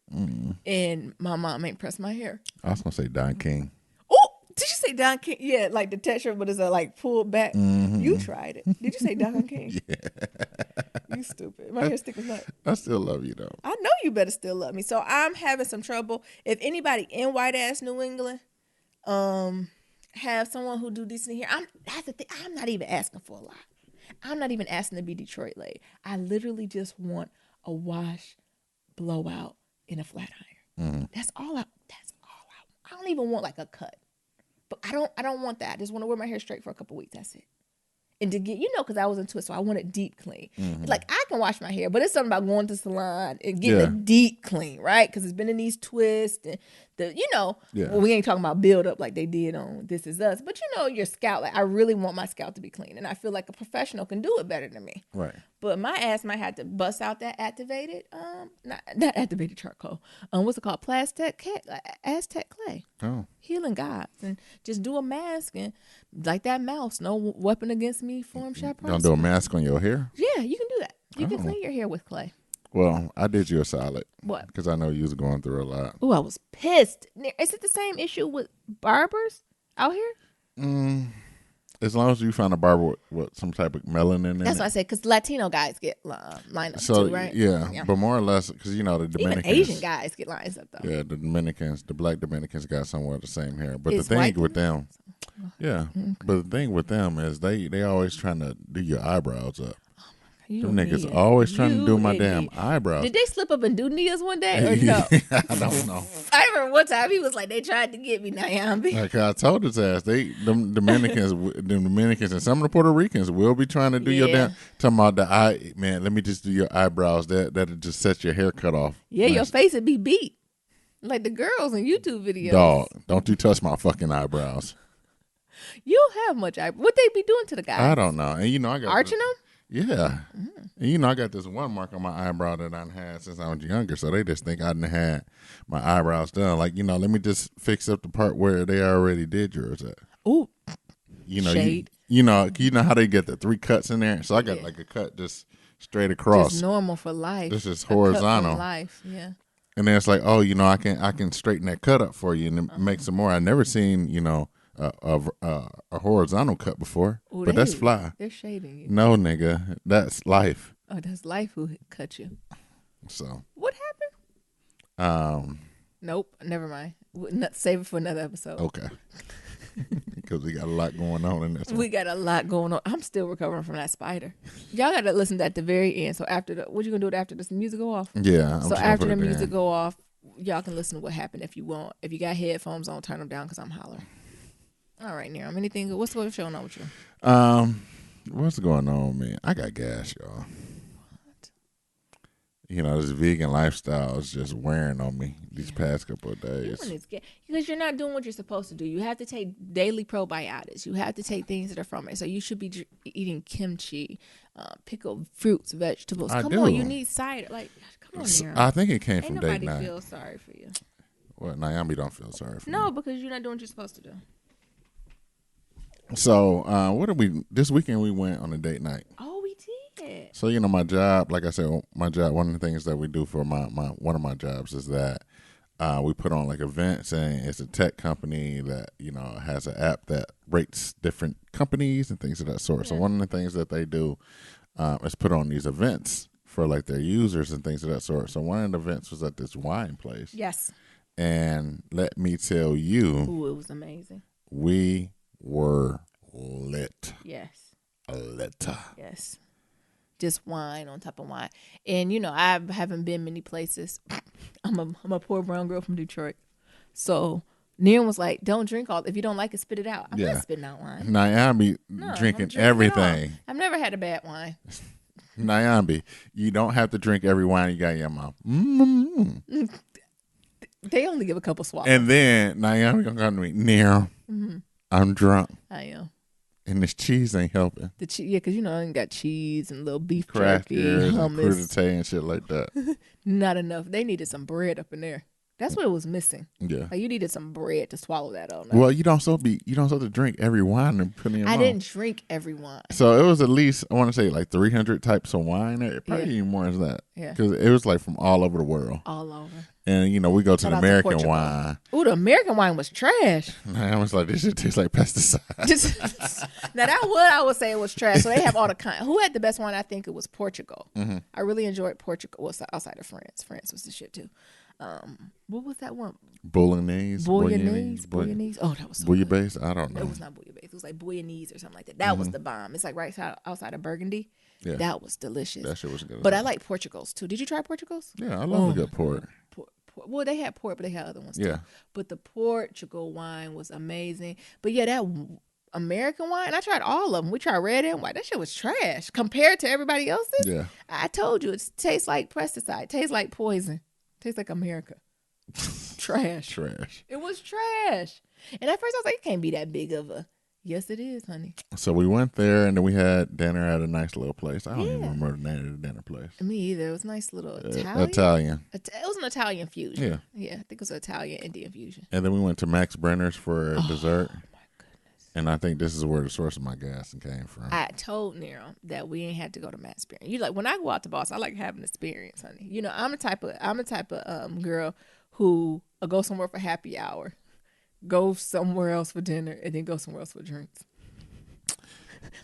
And my mom ain't pressed my hair. I was gonna say Don King. Oh, did you say Don King? Yeah, like the texture, but it's a like pulled back. You tried it. Did you say Don King? Yeah. You stupid. My hair stick is not. I still love you though. I know you better still love me. So I'm having some trouble. If anybody in white ass New England, have someone who do decent hair, that's the thing. I'm not even asking for a lot. I'm not even asking to be Detroit laid. I literally just want a wash, blowout, in a flat iron. That's all I don't even want like a cut. But I don't want that. I just want to wear my hair straight for a couple weeks. That's it. And to get, because I was into it, so I want it deep clean. Like, I can wash my hair, but it's something about going to the salon and getting a deep clean, right? Because it's been in these twists and well, we ain't talking about build up like they did on This Is Us, but your scalp, like, I really want my scalp to be clean, and I feel like a professional can do it better than me. Right. But my ass might have to bust out that activated, not activated charcoal. What's it called? Aztec clay. Oh. Healing gods, and just do a mask and like that mouse. No weapon against me form shall prosper. Don't do a mask on your hair? Yeah, you can do that. You can clean your hair with clay. Well, I did you a solid. What? Because I know you was going through a lot. Oh, I was pissed. Is it the same issue with barbers out here? As long as you find a barber with some type of melanin in it. That's what I said, because Latino guys get lined up so, too, right? Yeah, but more or less, because the Dominicans. Even Asian guys get lines up, though. Yeah, the black Dominicans got somewhat the same hair. But It's the thing white with them, Okay. but the thing with them is they always trying to do your eyebrows up. You Them niggas idiot. always trying to do my You damn idiot. eyebrows. Did they slip up and do Nia's one day or no? I don't know. I remember one time he was like, they tried to get me, Nyambi. Like I told his ass, them Dominicans and some of the Puerto Ricans will be trying to do your damn, talking about the eye, man, let me just do your eyebrows. That'll just set your hair cut off. Yeah, your face would be beat. Like the girls in YouTube videos. Dog, don't you touch my fucking eyebrows. You don't have much eyebrows. What they be doing to the guys? I don't know. And I got arching them? Yeah. And I got this one mark on my eyebrow that I had since I was younger, so they just think I done had my eyebrows done. Like, let me just fix up the part where they already did yours at. Ooh. Shade. You know how they get the 3 cuts in there? So I got like a cut just straight across. Just normal for life. This is horizontal. Life, yeah. And then it's like, oh, I can straighten that cut up for you and make some more. I never seen, a horizontal cut before, Ooh, but that's fly. They're shading you. No, nigga, that's life. Oh, that's life who cut you. So what happened? Nope, never mind. Save it for another episode. Okay. Because we got a lot going on in this one. We got a lot going on. I'm still recovering from that spider. Y'all got to listen at the very end. So after what you gonna do after this music go off? Yeah. So after the music go off, y'all can listen to what happened if you want. If you got headphones on, turn them down because I'm hollering. All right, Niram. What's going on with you? What's going on, man? I got gas, y'all. This vegan lifestyle is just wearing on me these past couple of days. Because you're not doing what you're supposed to do. You have to take daily probiotics. You have to take things that are from it. So you should be eating kimchi, pickled fruits, vegetables. Come on, you need cider. Like, come on, Niram. I think it came from date night. Nobody feels sorry for you. Well, Naomi don't feel sorry for me. No, because you're not doing what you're supposed to do. So, this weekend we went on a date night. Oh, we did. So, my job, like I said, one of the things that we do for one of my jobs is that we put on like events, and it's a tech company that, has an app that rates different companies and things of that sort. Yeah. So one of the things that they do is put on these events for like their users and things of that sort. So one of the events was at this wine place. Yes. And let me tell you. Ooh, it was amazing. We were lit. Yes. Lit. Yes. Just wine on top of wine. And, I haven't been many places. I'm a poor brown girl from Detroit. So Niram was like, don't drink if you don't like it, spit it out. I'm not spitting out wine. Nyambi drinking everything. I've never had a bad wine. Nyambi, you don't have to drink every wine you got in your mouth. Mm-hmm. They only give a couple swallows. And then Nyambi gonna come to me, Niram, I'm drunk. I am. And this cheese ain't helping. Because I ain't got cheese and little beef jerky, hummus, crudité and shit like that. Not enough. They needed some bread up in there. That's what it was missing. Yeah. Like you needed some bread to swallow that on. Well, you don't supposed to drink every wine and put in your mouth. I didn't drink every wine. So it was at least, I want to say like 300 types of wine. Probably even more than that. Yeah. Because it was like from all over the world. All over. And, we go to the American wine. Ooh, the American wine was trash. I was like, this shit tastes like pesticide. Now, I would say it was trash. So they have all the kind. Who had the best wine? I think it was Portugal. Mm-hmm. I really enjoyed Portugal. Well, outside of France. France was the shit, too. What was that one? Bolognese. Oh, that was so Bouillabaisse? I don't know. It was not Bouillabaisse. It was like Bolognese or something like that. That was the bomb. It's like right outside of Burgundy. Yeah. That was delicious. That shit was good. But I like Portugal's too. Did you try Portugal's? Yeah, I love a good port. Well, they had port, but they had other ones too. Yeah. But the Portugal wine was amazing. But yeah, that American wine, I tried all of them. We tried red and white. That shit was trash compared to everybody else's. Yeah. I told you, it tastes like pesticide. Tastes like poison. Tastes like America. Trash. It was trash. And at first I was like, it can't be that big of a. Yes, it is, honey. So we went there, and then we had dinner at a nice little place. I don't even remember the name of the dinner place. Me either. It was a nice little Italian. It was an Italian fusion. Yeah. Yeah, I think it was an Italian-Indian fusion. And then we went to Max Brenner's for dessert. Oh, my goodness. And I think this is where the source of my gas came from. I told Niram that we ain't had to go to Max Brenner. You like when I go out to Boston, I like having an experience, honey. I'm a type of girl who will go somewhere for happy hour, go somewhere else for dinner, and then go somewhere else for drinks.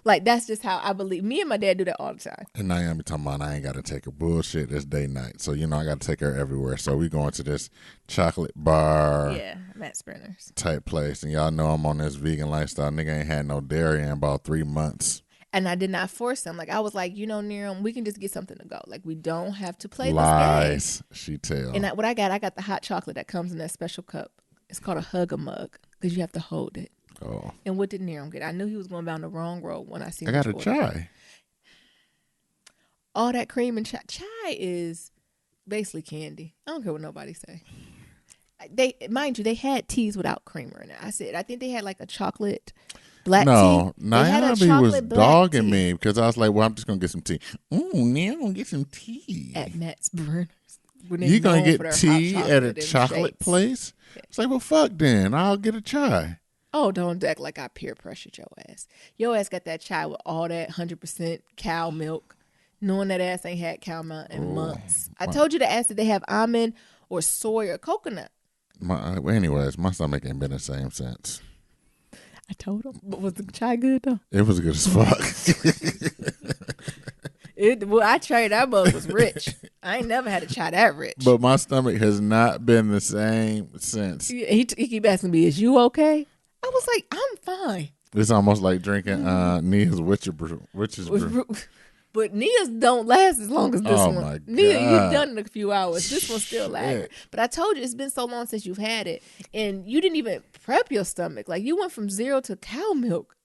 Like, that's just how I believe. Me and my dad do that all the time. And Naomi talking about I ain't got to take her bullshit this day night. So, I got to take her everywhere. So, we going to this chocolate bar. Yeah, Matt Brenner's. Type place. And y'all know I'm on this vegan lifestyle. Nigga ain't had no dairy in about 3 months. And I did not force him. Like, I was like, Niram, we can just get something to go. Like, we don't have to play Lies, this game. she tell. And what I got the hot chocolate that comes in that special cup. It's called a Hug-a-Mug because you have to hold it. Oh. And what did Niram get? I knew he was going down the wrong road when I seen. I got a chai. All that cream and chai. Chai is basically candy. I don't care what nobody say. Mind you, they had teas without creamer in it. I think they had like a chocolate black tea. No, Naomi was dogging me because I was like, well, I'm just going to get some tea. Ooh, now I'm going to get some tea. At Matt's Brenner's. You going to get tea at a chocolate place? Yeah. It's like, well, fuck then. I'll get a chai. Oh, don't act like I peer pressured your ass. Your ass got that chai with all that 100% cow milk, knowing that ass ain't had cow milk in Oh, months. I told you to ask if they have almond or soy or coconut. Anyways, my stomach ain't been the same since. I told him. But was the chai good though? It was good as fuck. Well, I tried. That mug was rich. I ain't never had a chai that rich. But my stomach has not been the same since. He keep asking me, "Is you okay?" I was like, "I'm fine." It's almost like drinking Nia's witch's brew. But Nia's don't last as long as this Oh one. my Nia, God. you've done it in a few hours. This one's still lagging. Shit. But I told you it's been so long since you've had it, and you didn't even prep your stomach. Like you went from 0 to cow milk.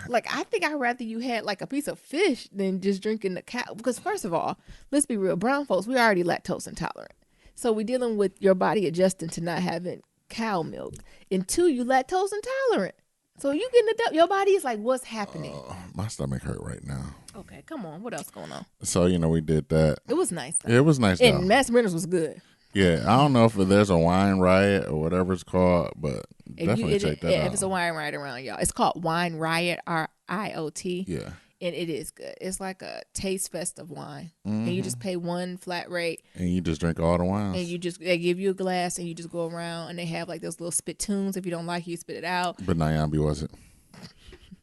Like I think I'd rather you had like a piece of fish than just drinking the cow. Because first of all, let's be real, brown folks, we're already lactose intolerant. So we're dealing with your body adjusting to not having cow milk. And 2, you lactose intolerant. So you getting your body is like, what's happening? My stomach hurt right now. Okay, come on. What else going on? So, we did that. It was nice though. It was nice, though. And Mass Renner's was good. Yeah, I don't know if there's a wine riot or whatever it's called, but definitely check that out. If it's a wine riot around y'all, it's called Wine Riot, RIOT. Yeah. And it is good. It's like a taste fest of wine. And you just pay one flat rate. And you just drink all the wines. And they give you a glass and you just go around and they have like those little spittoons. If you don't like it, you spit it out. But Nyambi wasn't.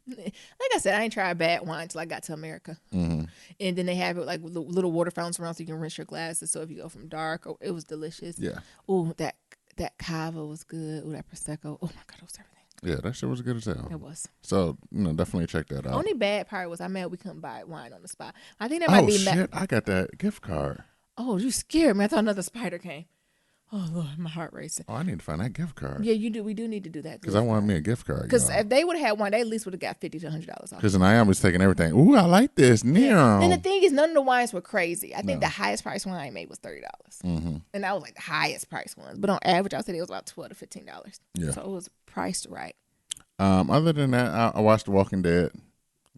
Like I said, I ain't tried bad wine until I got to America. And then they have it like with little water fountains around so you can rinse your glasses. So if you go from dark, it was delicious. Yeah. Oh, that cava was good. Oh, that prosecco. Oh my God, it was everything. Yeah, that shit was good as hell. It was. So, definitely check that out. Only bad part was I'm mad we couldn't buy wine on the spot. I think that might be shit, I got that gift card. Oh, you scared me. I thought another spider came. Oh, Lord, my heart racing. Oh, I need to find that gift card. Yeah, you do. We do need to do that. Because I wanted me a gift card. Because if they would have had one, they at least would have got $50 to $100 off. Because Nyambi's taking everything. Ooh, I like this. Nero. And the thing is, none of the wines were crazy. I think the highest price one I made was $30. And that was like the highest price ones. But on average, I would say it was about $12 to $15. Yeah. So it was priced right. Other than that, I watched The Walking Dead.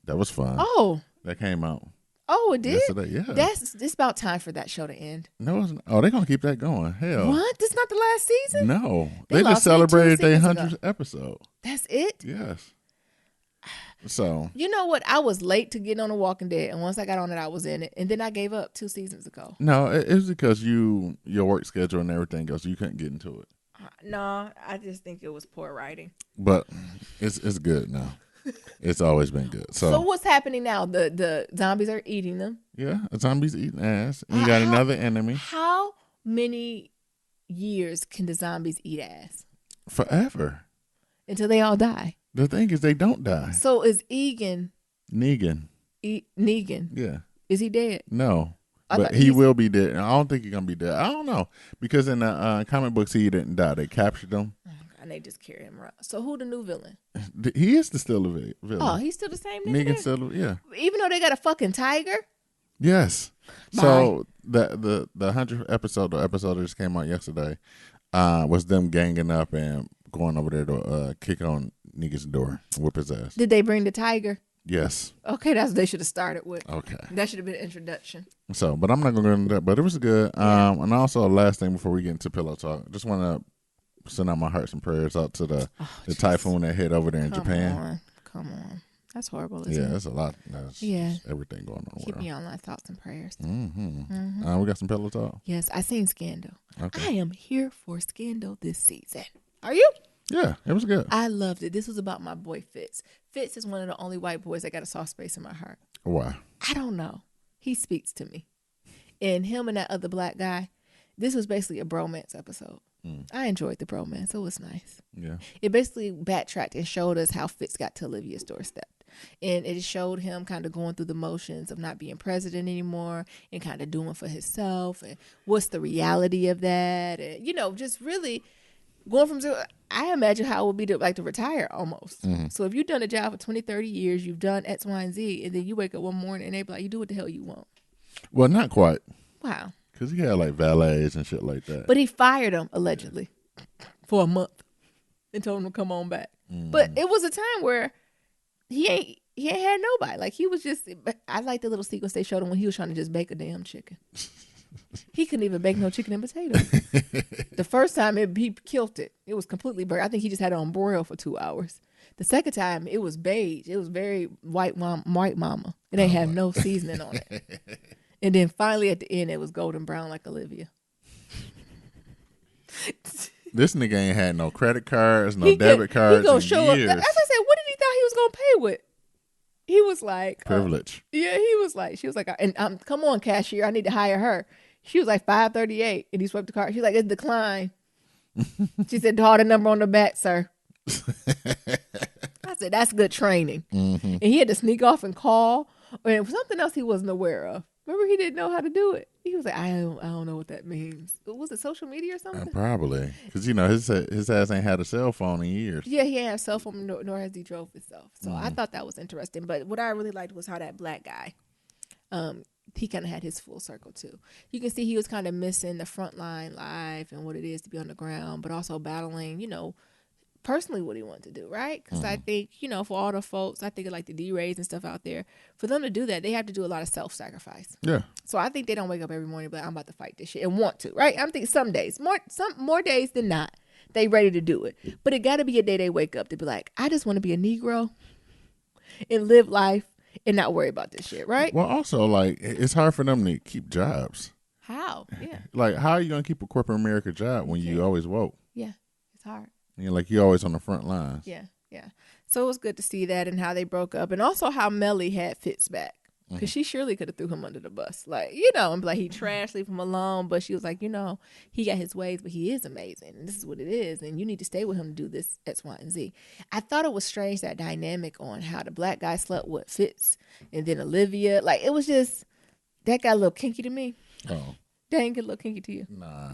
That was fun. Oh. That came out. Oh, it did? Yesterday, yeah. It's about time for that show to end. No, it's not. Oh, they're going to keep that going. Hell. What? This not the last season? No. They They just lost me 2 celebrated their seasons 100th ago. episode. That's it? Yes. So. You know what? I was late to get on The Walking Dead, and once I got on it, I was in it. And then I gave up 2 seasons ago. No, it was because your work schedule and everything else, you couldn't get into it. No, I just think it was poor writing. But it's good now. It's always been good. So what's happening now? The zombies are eating them. Yeah, a zombie's eating ass. And you got another enemy. How many years can the zombies eat ass? Forever. Until they all die. The thing is, they don't die. So is Negan. Negan. Yeah. Is he dead? No. I But thought he he's- will be dead. I don't think he's going to be dead. I don't know. Because in the comic books, he didn't die. They captured him. And they just carry him around. So who the new villain? He is still a villain. Oh, he's still the same nigga. Negan's still, yeah. Even though they got a fucking tiger? Yes. So the 100th episode, the episode that just came out yesterday, was them ganging up and going over there to kick on Negan's door, whip his ass. Did they bring the tiger? Yes. Okay, that's what they should have started with. Okay. That should have been an introduction. So, but I'm not going to go into that. But it was good. And also, last thing before we get into pillow talk, just want to send out my hearts and prayers out to the typhoon that hit over there in Japan. Come on. That's horrible, isn't Yeah, it? that's a lot. That's everything going on. Keep me on my thoughts and prayers. We got some pillow talk. Yes, I seen Scandal. Okay. I am here for Scandal this season. Are you? Yeah, it was good. I loved it. This was about my boy Fitz. Fitz is one of the only white boys that got a soft space in my heart. Why? I don't know. He speaks to me. And him and that other black guy, this was basically a bromance episode. I enjoyed the bromance. It was nice. Yeah. It basically backtracked and showed us how Fitz got to Olivia's doorstep. And it showed him kind of going through the motions of not being president anymore and kind of doing for himself. And what's the reality of that? And, just really going from zero. I imagine how it would be to retire almost. So if you've done a job for 20, 30 years, you've done X, Y, and Z, and then you wake up one morning and they be like, you do what the hell you want. Well, not quite. Wow. Because he had like valets and shit like that. But he fired him, allegedly, for a month and told him to come on back. But it was a time where he ain't had nobody. Like, he was just, I like the little sequence they showed him when he was trying to just bake a damn chicken. He couldn't even bake no chicken and potato. The first time he killed it. It was completely burnt. I think he just had it on broil for 2 hours. The second time, it was beige. It was very white mama. It ain't have no seasoning on it. And then finally at the end, it was golden brown like Olivia. This nigga ain't had no credit cards, no debit cards he gonna in show years. Up. As I said, what did he thought he was gonna pay with? He was like Privilege. Yeah, he was like, she was like, and come on, cashier, I need to hire her. She was like $5.38, and he swiped the card. She's like, it's declined. She said, call the number on the back, sir. I said, that's good training. Mm-hmm. And he had to sneak off and call, and something else he wasn't aware of. Remember, he didn't know how to do it. He was like, I don't know what that means. Was it social media or something? Probably, because his ass ain't had a cell phone in years. Yeah, he ain't had a cell phone, nor has he drove himself. So I thought that was interesting. But what I really liked was how that black guy, he kind of had his full circle too. You can see he was kind of missing the frontline life and what it is to be on the ground, but also battling, personally what he wanted to do, right? Because I think, for all the folks, I think of like the D-Rays and stuff out there, for them to do that, they have to do a lot of self-sacrifice. Yeah. So I think they don't wake up every morning, but I'm about to fight this shit and want to, right? I'm thinking some days, more days than not, they ready to do it. But it got to be a day they wake up to be like, I just want to be a Negro and live life and not worry about this shit, right? Well, also, like, it's hard for them to keep jobs. How? Yeah. Like, how are you gonna keep a corporate America job when you always woke? Yeah, it's hard. You're always on the front lines. Yeah. So it was good to see that and how they broke up, and also how Melly had Fitz back, because she surely could have threw him under the bus, like, and be like, he trashed, leave him alone. But she was like, he got his ways, but he is amazing, and this is what it is, and you need to stay with him to do this X, Y, and Z. I thought it was strange, that dynamic on how the black guy slept with Fitz and then Olivia. Like, it was just, that got a little kinky to me. Oh. That ain't get a little kinky to you? Nah.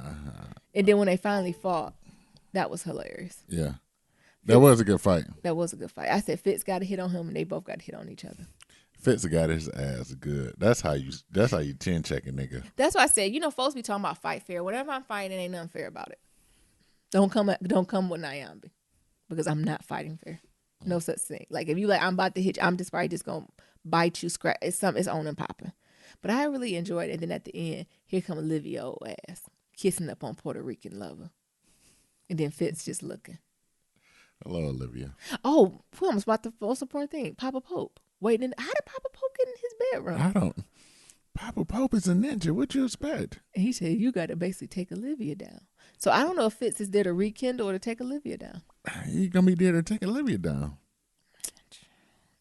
And then when they finally fought, that was hilarious. Yeah. That was a good fight. That was a good fight. I said Fitz got to hit on him, and they both got to hit on each other. Fitz got his ass good. That's how you chin check a nigga. That's why I said, folks be talking about fight fair. Whatever I'm fighting, ain't nothing fair about it. Don't come with Nyambi, because I'm not fighting fair. No such thing. Like, if you like, I'm about to hit you, I'm just probably just gonna bite you, scratch. It's on and popping. But I really enjoyed it. And then at the end, here come Olivia old ass kissing up on Puerto Rican lover, and then Fitz just looking. Hello, Olivia. Oh, we almost about the most important thing. Papa Pope. Waiting. How did Papa Pope get in his bedroom? Papa Pope is a ninja. What you expect? And he said, you got to basically take Olivia down. So I don't know if Fitz is there to rekindle or to take Olivia down. He going to be there to take Olivia down.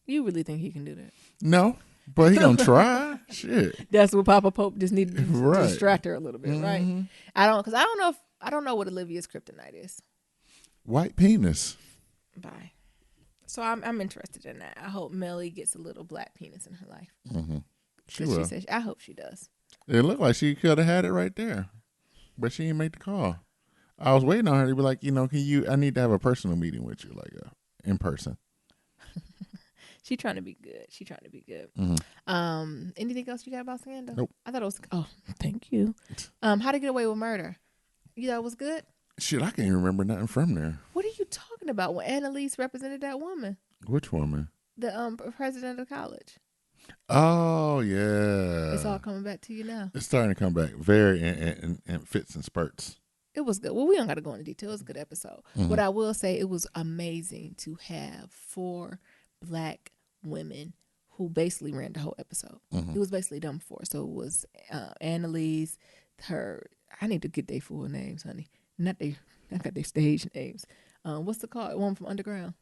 You really think he can do that? No, but he going to try. Shit. That's what Papa Pope just needed to Right. distract her a little bit, right? I don't know what Olivia's kryptonite is. White penis. Bye. So I'm interested in that. I hope Melly gets a little black penis in her life. Mm-hmm. She She will. says, I hope she does. It looked like she could have had it right there, but she didn't make the call. I was waiting on her to be like, I need to have a personal meeting with you, like in person. She trying to be good. Mm-hmm. Anything else you got about Scandal? Nope. I thought it was. Oh, thank you. How to Get Away with Murder? You thought it was good? Shit, I can't even remember nothing from there. What are you talking about? When Annalise represented that woman, Which woman? the president of college. Oh yeah. It's all coming back to you now. It's starting to come back very in fits and spurts. It was good. Well, we don't got to go into detail. It was a good episode. Mm-hmm. But I will say it was amazing to have 4 black women who basically ran the whole episode. Mm-hmm. It was basically them 4. So it was Annalise, I need to get their full names, honey. I got their stage names. What's the call? One from Underground.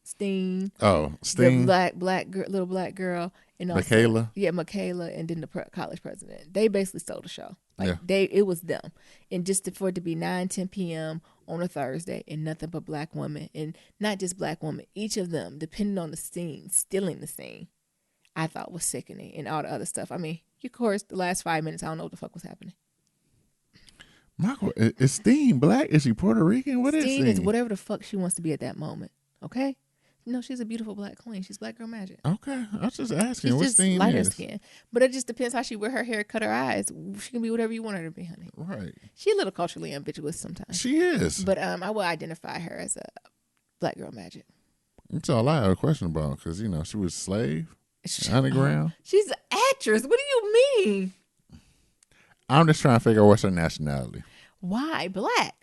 Steen. Oh, Steen. The little black girl. And also, Michaela. Yeah, Michaela, and then the college president. They basically stole the show. Like, yeah. It was them. And just for it to be 9-10 p.m. on a Thursday and nothing but black women, and not just black women, each of them, depending on the scene, stealing the scene, I thought was sickening, and all the other stuff. I mean, of course, the last 5 minutes, I don't know what the fuck was happening. Michael, is Steen black? Is she Puerto Rican? What is Steen? Steen is whatever the fuck she wants to be at that moment. Okay? No, she's a beautiful black queen. She's Black Girl Magic. Okay, I was just asking. She's what just Steen lighter is. skin. But it just depends how she wear her hair, cut her eyes. She can be whatever you want her to be, honey. Right. She's a little culturally ambiguous sometimes. She is. But I will identify her as a Black Girl Magic. That's all I have a question about, because, she was a slave, underground. She's an actress. What do you mean? I'm just trying to figure out what's her nationality. Why? Black.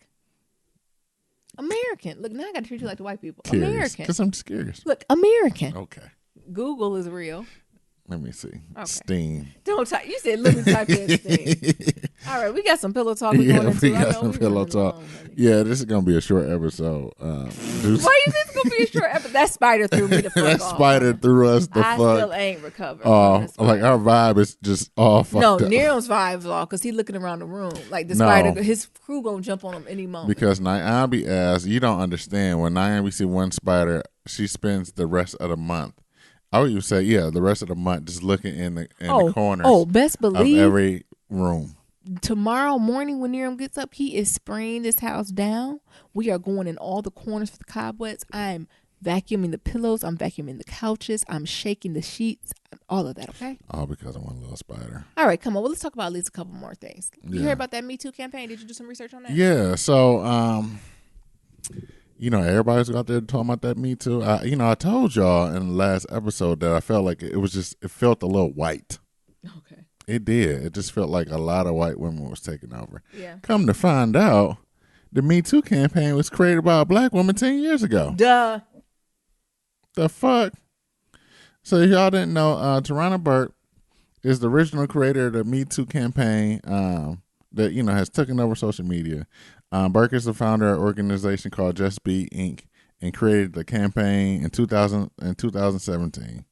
American. Look, now I got to treat you like the white people. Curious. American. Because I'm just curious. Look, American. Okay. Google is real. Let me see. Okay. Steam. Don't type. You said let me type in thing. All right, we got some pillow talk. We going We into. got some pillow talk. Yeah, this is gonna be a short episode. Why is this gonna be a short episode? That spider threw me the fuck that off. spider threw us the I fuck. still ain't recovered. Like our vibe is just all fucked no, up. Nero's vibe's off because he looking around the room like the No. spider. His crew gonna jump on him any moment. Because Nyambi asked, you don't understand. When Nyambi see one spider, she spends the rest of the month. I would even say, the rest of the month just looking in the corners. Oh, best believe of every room. Tomorrow morning when Nero gets up, he is spraying this house down. We are going in all the corners for the cobwebs. I'm vacuuming the pillows. I'm vacuuming the couches. I'm shaking the sheets. All of that, okay? All because of one little spider. All right, come on. Well, let's talk about at least a couple more things. You Yeah. heard about that Me Too campaign? Did you do some research on that? Yeah. So, everybody's out there talking about that Me Too. I told y'all in the last episode that I felt like it felt a little white. Okay. It did. It just felt like a lot of white women was taking over. Yeah. Come to find out, the Me Too campaign was created by a black woman 10 years ago. Duh. The fuck? So if y'all didn't know, Tarana Burke is the original creator of the Me Too campaign that, has taken over social media. Burke is the founder of an organization called Just Be Inc. and created the campaign in 2017.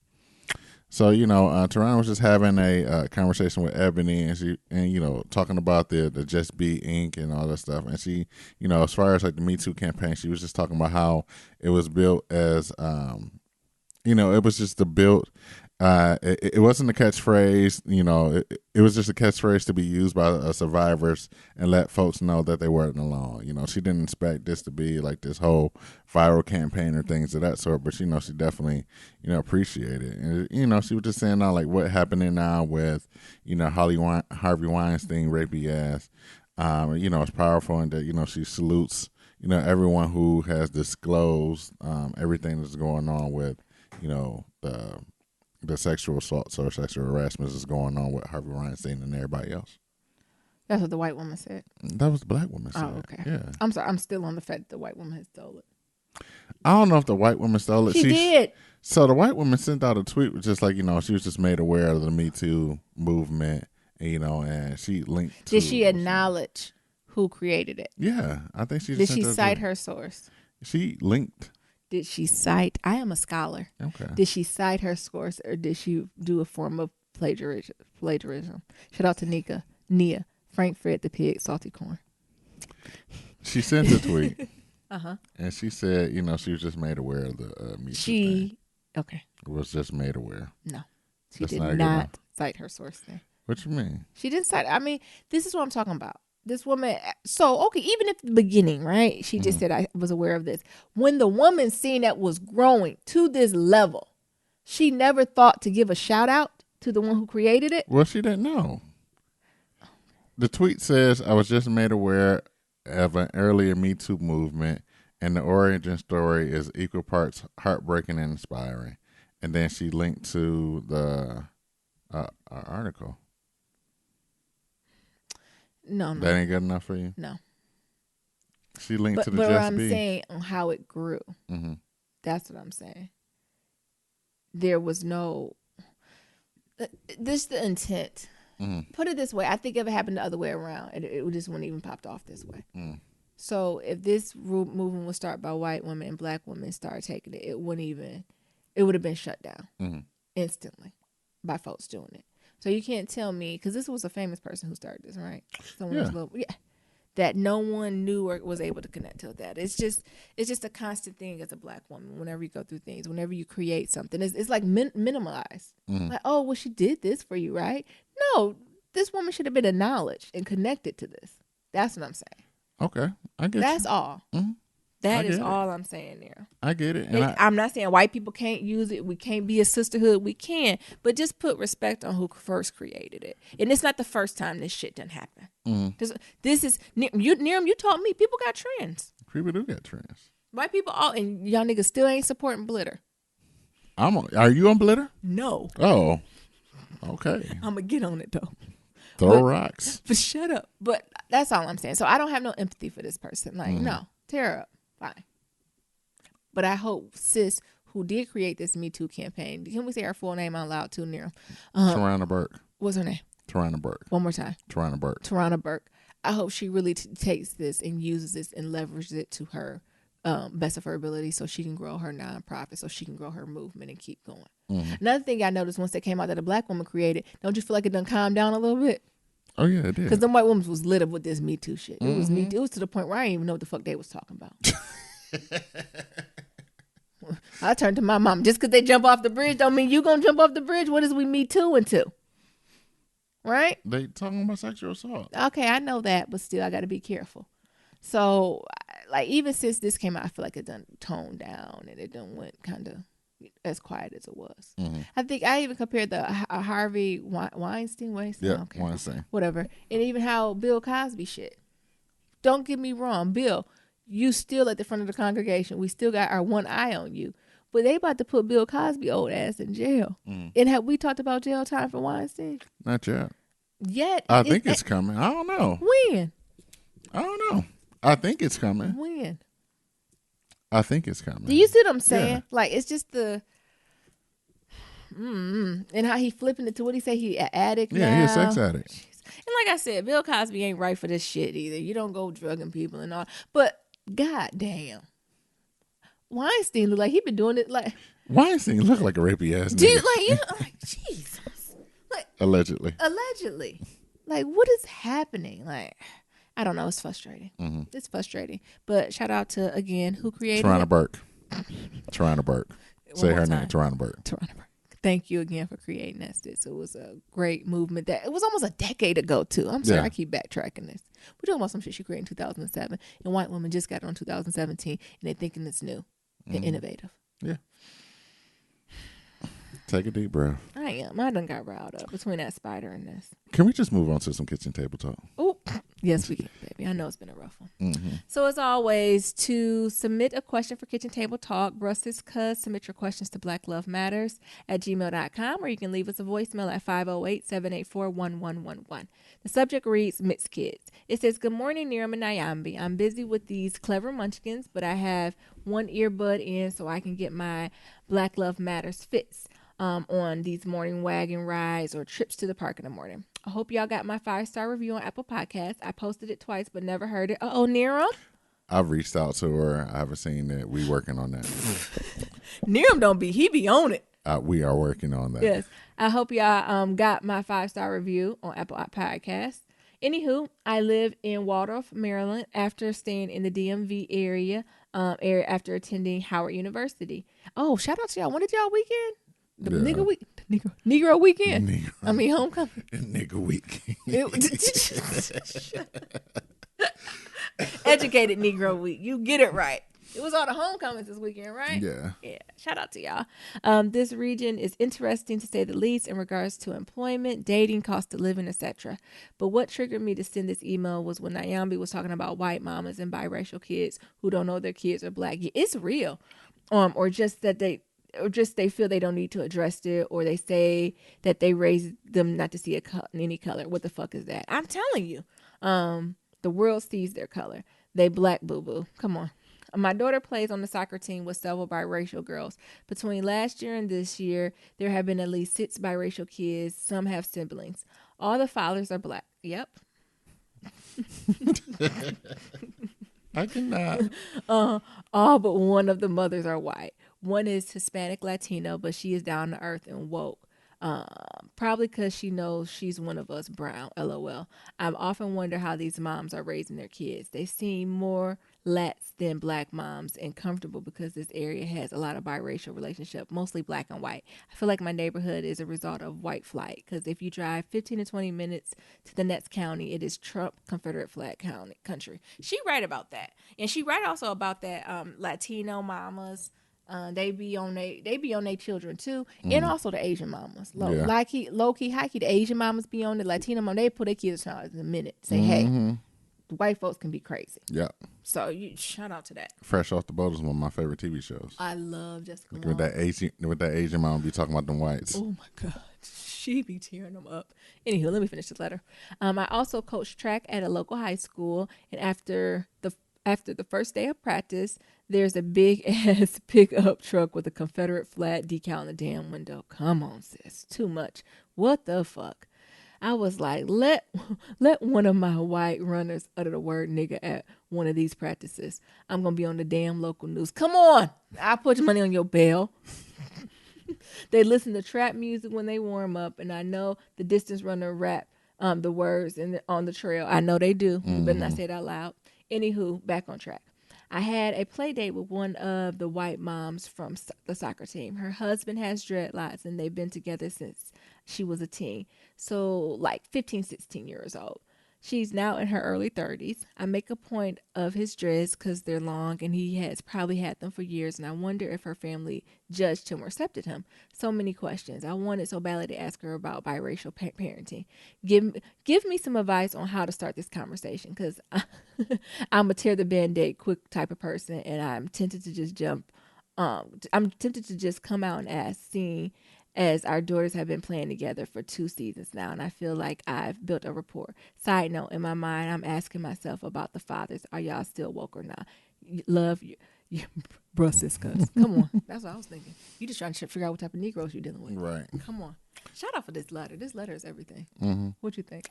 So, Tarana was just having a conversation with Ebony and talking about the Just Be Inc. and all that stuff. And she, as far as like the Me Too campaign, she was just talking about how it was built as, it was just the built. It wasn't a catchphrase, it was just a catchphrase to be used by survivors and let folks know that they weren't alone. She didn't expect this to be like this whole viral campaign or things of that sort, but she definitely, appreciated it. And, she was just saying now like what happening now with, Harvey Weinstein rapey ass, it's powerful and that, she salutes, everyone who has disclosed everything that's going on with, the sexual assaults or sexual harassment is going on with Harvey Weinstein and everybody else. That's what the white woman said. That was the black woman said. Oh, okay. Yeah. I'm sorry. I'm still on the fact that the white woman has stole it. I don't know if the white woman stole it. She did. So the white woman sent out a tweet just like, she was just made aware of the Me Too movement, and she linked to. Did she acknowledge who created it? Yeah. I think she Did she cite her source? She linked. Did she cite? I am a scholar. Okay. Did she cite her source or did she do a form of plagiarism? Shout out to Nia, Frank Fred the Pig, Salty Corn. She sent a tweet. Uh-huh. And she said, she was just made aware of the Me Too thing. Okay. Was just made aware. No. She That's did not cite her source there. What you mean? She didn't cite. I mean, this is what I'm talking about. This woman, so, okay, even at the beginning, right? She just said, I was aware of this. When the woman seen that was growing to this level, she never thought to give a shout out to the one who created it? Well, she didn't know. The tweet says, I was just made aware of an earlier Me Too movement, and the origin story is equal parts heartbreaking and inspiring. And then she linked to the article. No. That ain't good enough for you? No. She linked to the But Just I'm Be. saying on how it grew. Mm-hmm. That's what I'm saying. There was no. This the intent. Mm-hmm. Put it this way. I think if it happened the other way around, it just wouldn't even popped off this way. Mm. So if this movement was started by white women and black women start taking it, it would have been shut down instantly by folks doing it. So you can't tell me, because this was a famous person who started this, right? Someone that no one knew or was able to connect to that. It's just a constant thing as a black woman. Whenever you go through things, whenever you create something, it's like minimalized. Mm-hmm. Like, oh, well, she did this for you, right? No, this woman should have been acknowledged and connected to this. That's what I'm saying. Okay, I get That's you. all. Mm-hmm. That is all I'm saying there. I get it. And I'm not saying white people can't use it. We can't be a sisterhood. We can. But just put respect on who first created it. And it's not the first time this shit done happen. Mm-hmm. This is, Niram, you taught me, people got trends. People do get trends. White people, and y'all niggas still ain't supporting Blitter. Are you on Blitter? No. Oh, okay. I'm going to get on it, though. Throw rocks. But shut up. But that's all I'm saying. So I don't have no empathy for this person. Like, no, tear her up. Fine. But I hope sis, who did create this Me Too campaign, can we say her full name out loud too, Nero? Tarana Burke. What's her name? Tarana Burke. One more time. Tarana Burke. Tarana Burke. I hope she really takes this and uses this and leverages it to her best of her ability so she can grow her nonprofit, so she can grow her movement and keep going. Another thing I noticed once that came out that a black woman created, don't you feel like it done calmed down a little bit? Oh, yeah, it did. Because them white women was lit up with this Me Too shit. It was Me Too. It was to the point where I didn't even know what the fuck they was talking about. I turned to my mom. Just because they jump off the bridge don't mean you gonna jump off the bridge. What is we Me Too into? Right? They talking about sexual assault. Okay, I know that, but still I got to be careful. So, like, even since this came out, I feel like it done toned down and it done went kind of as quiet as it was. I think I even compared the Harvey Weinstein, Weinstein. whatever, and even how Bill Cosby shit. Don't get me wrong, Bill, you still at the front of the congregation. We still got our one eye on you. But they about to put Bill Cosby old ass in jail. And have we talked about jail time for Weinstein? Not yet. Yet. I think it's coming. I don't know. When? I don't know. I think it's coming. When? I think it's coming. Do you see what I'm saying? Yeah. Like, it's just the... and how he flipping it to what he say, he an addict now. Yeah, he's a sex addict. And like I said, Bill Cosby ain't right for this shit either. You don't go drugging people and all. But, goddamn. Weinstein look like he been doing it like... Weinstein look like a rapey ass nigga. Dude, like, you know, like, Jesus. Like, Allegedly. Like, what is happening? Like, I don't know. It's frustrating. It's frustrating. But shout out to, again, who created Tarana it? Burke. Tarana Burke. Say her name, Tarana Burke. Tarana Burke. Thank you again for creating that. It was a great movement. That it was almost a decade ago, too. I'm sorry, I keep backtracking this. We're talking about some shit she created in 2007. And white women just got it on 2017. And they're thinking it's new and innovative. Yeah. Take a deep breath. I am. I done got riled up between that spider and this. Can we just move on to some kitchen table talk? Oh, yes, we can, baby. I know it's been a rough one. So, as always, to submit a question for Kitchen Table Talk, Brussels Cuz, submit your questions to blacklovematters@gmail.com, or you can leave us a voicemail at 508-784-1111. The subject reads, Mixed Kids. It says, good morning, Niram and Nyambi. I'm busy with these clever munchkins, but I have one earbud in so I can get my Black Love Matters fits on these morning wagon rides or trips to the park in the morning. I hope y'all got my 5-star review on Apple Podcasts. I posted it twice but never heard it. Niram? I've reached out to her. I haven't seen it. We working on that. Niram he be on it. We are working on that. Yes. I hope y'all got my 5-star review on Apple Podcasts. Anywho, I live in Waldorf, Maryland after staying in the DMV area after attending Howard University. Oh, shout out to y'all. When did y'all weekend? Negro weekend. Negro. I mean, homecoming. Nigga week. Educated Negro week. You get it right. It was all the homecomings this weekend, right? Yeah. Yeah. Shout out to y'all. This region is interesting to say the least in regards to employment, dating, cost of living, etc. But what triggered me to send this email was when Nyambi was talking about white mamas and biracial kids who don't know their kids are black. Yeah, it's real. Or just they feel they don't need to address it, or they say that they raised them not to see any color. What the fuck is that? I'm telling you, the world sees their color. They black, boo-boo. Come on. My daughter plays on the soccer team with several biracial girls. Between last year and this year, there have been at least 6 biracial kids. Some have siblings. All the fathers are black. Yep. I cannot. All but one of the mothers are white. One is Hispanic Latino, but she is down to earth and woke. Probably because she knows she's one of us brown, LOL. I often wonder how these moms are raising their kids. They seem more Lats than black moms and comfortable because this area has a lot of biracial relationship, mostly black and white. I feel like my neighborhood is a result of white flight because if you drive 15 to 20 minutes to the next county, it is Trump Confederate flag country. She right about that. And she right also about that Latino mamas. They be on their children too, and also the Asian mamas. Low key, high key. The Asian mamas be on the Latino mom. They put their kids on in a minute. Say, hey, the white folks can be crazy. Yeah. So you shout out to that. Fresh Off the Boat is one of my favorite TV shows. I love Jessica Long. With that Asian mom be talking about them whites. Oh my God. She be tearing them up. Anywho, let me finish this letter. I also coach track at a local high school, and after the After the first day of practice, there's a big ass pickup truck with a Confederate flag decal in the damn window. Come on, sis. Too much. What the fuck? I was like, let one of my white runners utter the word nigga at one of these practices. I'm going to be on the damn local news. Come on. I'll put money on your bail. They listen to trap music when they warm up, and I know the distance runner rap the words on the trail. I know they do, but not say it out loud. Anywho, back on track. I had a play date with one of the white moms from the soccer team. Her husband has dreadlocks, and they've been together since she was a teen. So like 15, 16 years old. She's now in her early 30s. I make a point of his dreads because they're long, and he has probably had them for years, and I wonder if her family judged him or accepted him. So many questions. I wanted so badly to ask her about biracial parenting. Give me some advice on how to start this conversation, because I'm a tear the Band-Aid quick type of person, and I'm tempted to just I'm tempted to just come out and ask, seeing as our daughters have been playing together for 2 seasons now, and I feel like I've built a rapport. Side note, in my mind, I'm asking myself about the fathers. Are y'all still woke or not? Love your bruh, sis, cuz. Come on. That's what I was thinking. You just trying to figure out what type of Negroes you're dealing with. Right. Come on. Shout out for this letter. This letter is everything. Mm-hmm. What you think?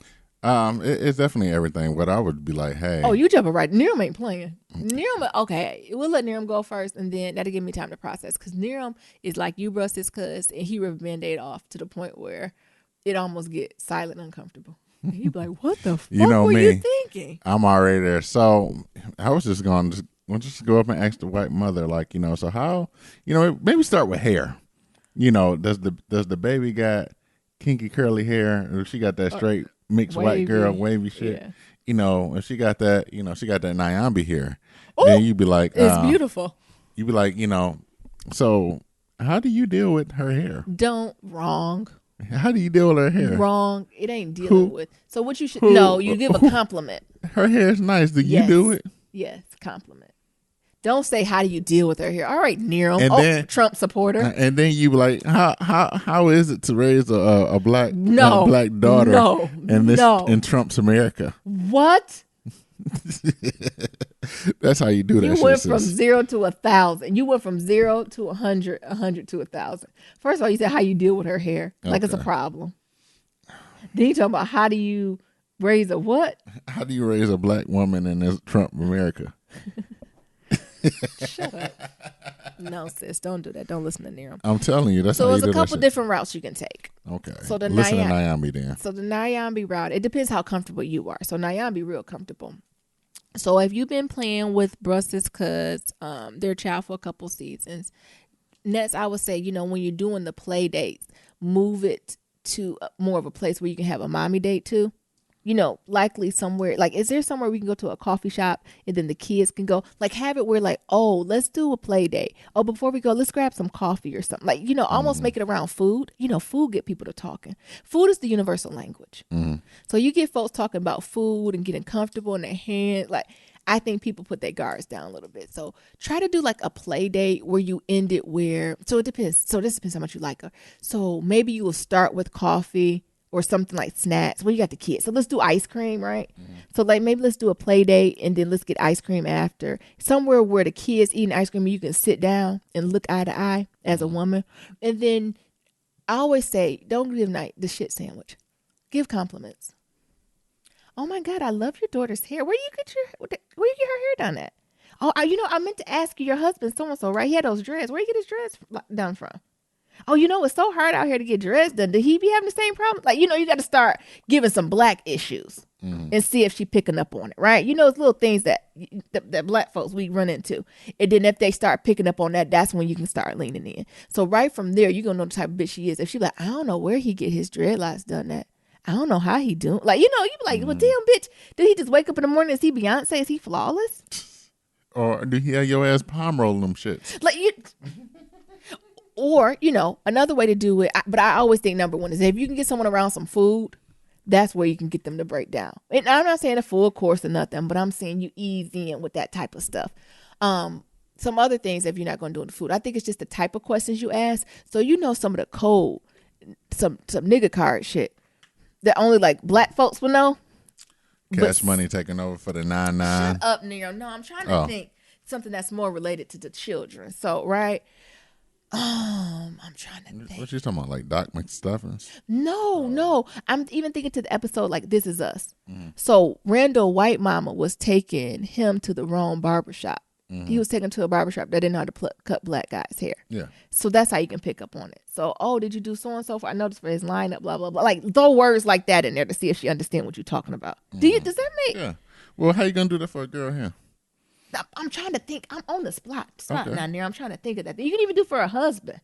It's definitely everything. But I would be like, hey. Oh, you jumping right. Niram ain't playing. Niram, okay. We'll let Niram go first, and then that'll give me time to process. Because Niram is like you, bruh, sis, cuz, and he ripped Band-Aid off to the point where it almost get silent uncomfortable. And you be like, what the fuck were you thinking? I'm already there. So I was just going to just go up and ask the white mother, like, so how, maybe start with hair. Does the baby got kinky curly hair, or she got that straight mixed white girl wavy shit? Yeah. If she got that, she got that Nyambi hair. Ooh, then you'd be like, it's beautiful. You'd be like, so how do you deal with her hair? Wrong. How do you deal with her hair? Wrong. It ain't dealing with. So what you should you give a compliment. Her hair is nice. Do you do it? Yes, compliment. Don't say how do you deal with her hair. All right, Niram, Trump supporter. And then you be like, how is it to raise a black daughter in Trump's America? What? That's how you do that. You went from 0 to 1,000. You went from 0 to 100, 100 to 1,000. First of all, you said how you deal with her hair, like it's a problem. Then you talk about how do you raise a what? How do you raise a black woman in this Trump America? Shut up. No, sis, don't do that. Don't listen to Niram. I'm telling you, that's how you do that. So there's a couple different routes you can take. Okay. So listen to Nyambi then. So the Nyambi route, it depends how comfortable you are. So Nyambi real comfortable. So if you've been playing with Brussels cuz their child for a couple seasons, next I would say, when you're doing the play dates, move it to more of a place where you can have a mommy date too. Likely somewhere, like, is there somewhere we can go to a coffee shop and then the kids can go, like, have it where, like, oh, let's do a play date. Oh, before we go, let's grab some coffee or something. Like, almost make it around food. Food get people to talking. Food is the universal language. Mm. So you get folks talking about food and getting comfortable in their hand. Like, I think people put their guards down a little bit. So try to do like a play date where you end it where, so it depends. So this depends how much you like her. So maybe you will start with coffee or something like snacks. Well, you got the kids. So let's do ice cream, right? Mm-hmm. So like maybe let's do a play date and then let's get ice cream after. Somewhere where the kids eating ice cream and you can sit down and look eye to eye as a woman. And then I always say, don't give the shit sandwich. Give compliments. Oh my God, I love your daughter's hair. Where you get her hair done at? Oh, I meant to ask you, your husband so-and-so, right? He had those dreads. Where you get his dreads done from? Oh, it's so hard out here to get dreads done. Did he be having the same problem? Like, you got to start giving some black issues and see if she picking up on it, right? It's little things that black folks we run into. And then if they start picking up on that, that's when you can start leaning in. So right from there, you're going to know the type of bitch she is. If she like, I don't know where he get his dreadlocks done at. I don't know how he doing. Like, you be like, well, damn, bitch, did he just wake up in the morning and see Beyonce? Is he flawless? Or do he have your ass palm rolling them shits? Like, Or, another way to do it, but I always think number one is if you can get someone around some food, that's where you can get them to break down. And I'm not saying a full course or nothing, but I'm saying you ease in with that type of stuff. Some other things if you're not going to do the food. I think it's just the type of questions you ask. So some of the code, some nigga card shit that only like black folks will know. Cash Money taking over for the 9-9. Shut up, Nero. No, I'm trying to think something that's more related to the children. So, right? I'm trying to think. What you talking about, like Doc McStuffins? No. I'm even thinking to the episode like This Is Us. So Randall White Mama was taking him to the wrong barbershop. He was taken to a barbershop that didn't know how to cut black guys' hair. Yeah. So that's how you can pick up on it. So, did you do so and so for? I noticed for his lineup, blah blah blah. Like throw words like that in there to see if she understands what you're talking about. Does that make? Yeah. Well, how you gonna do that for a girl here? I'm trying to think. I'm on the spot Okay. down there. I'm trying to think of that. You can even do for a husband,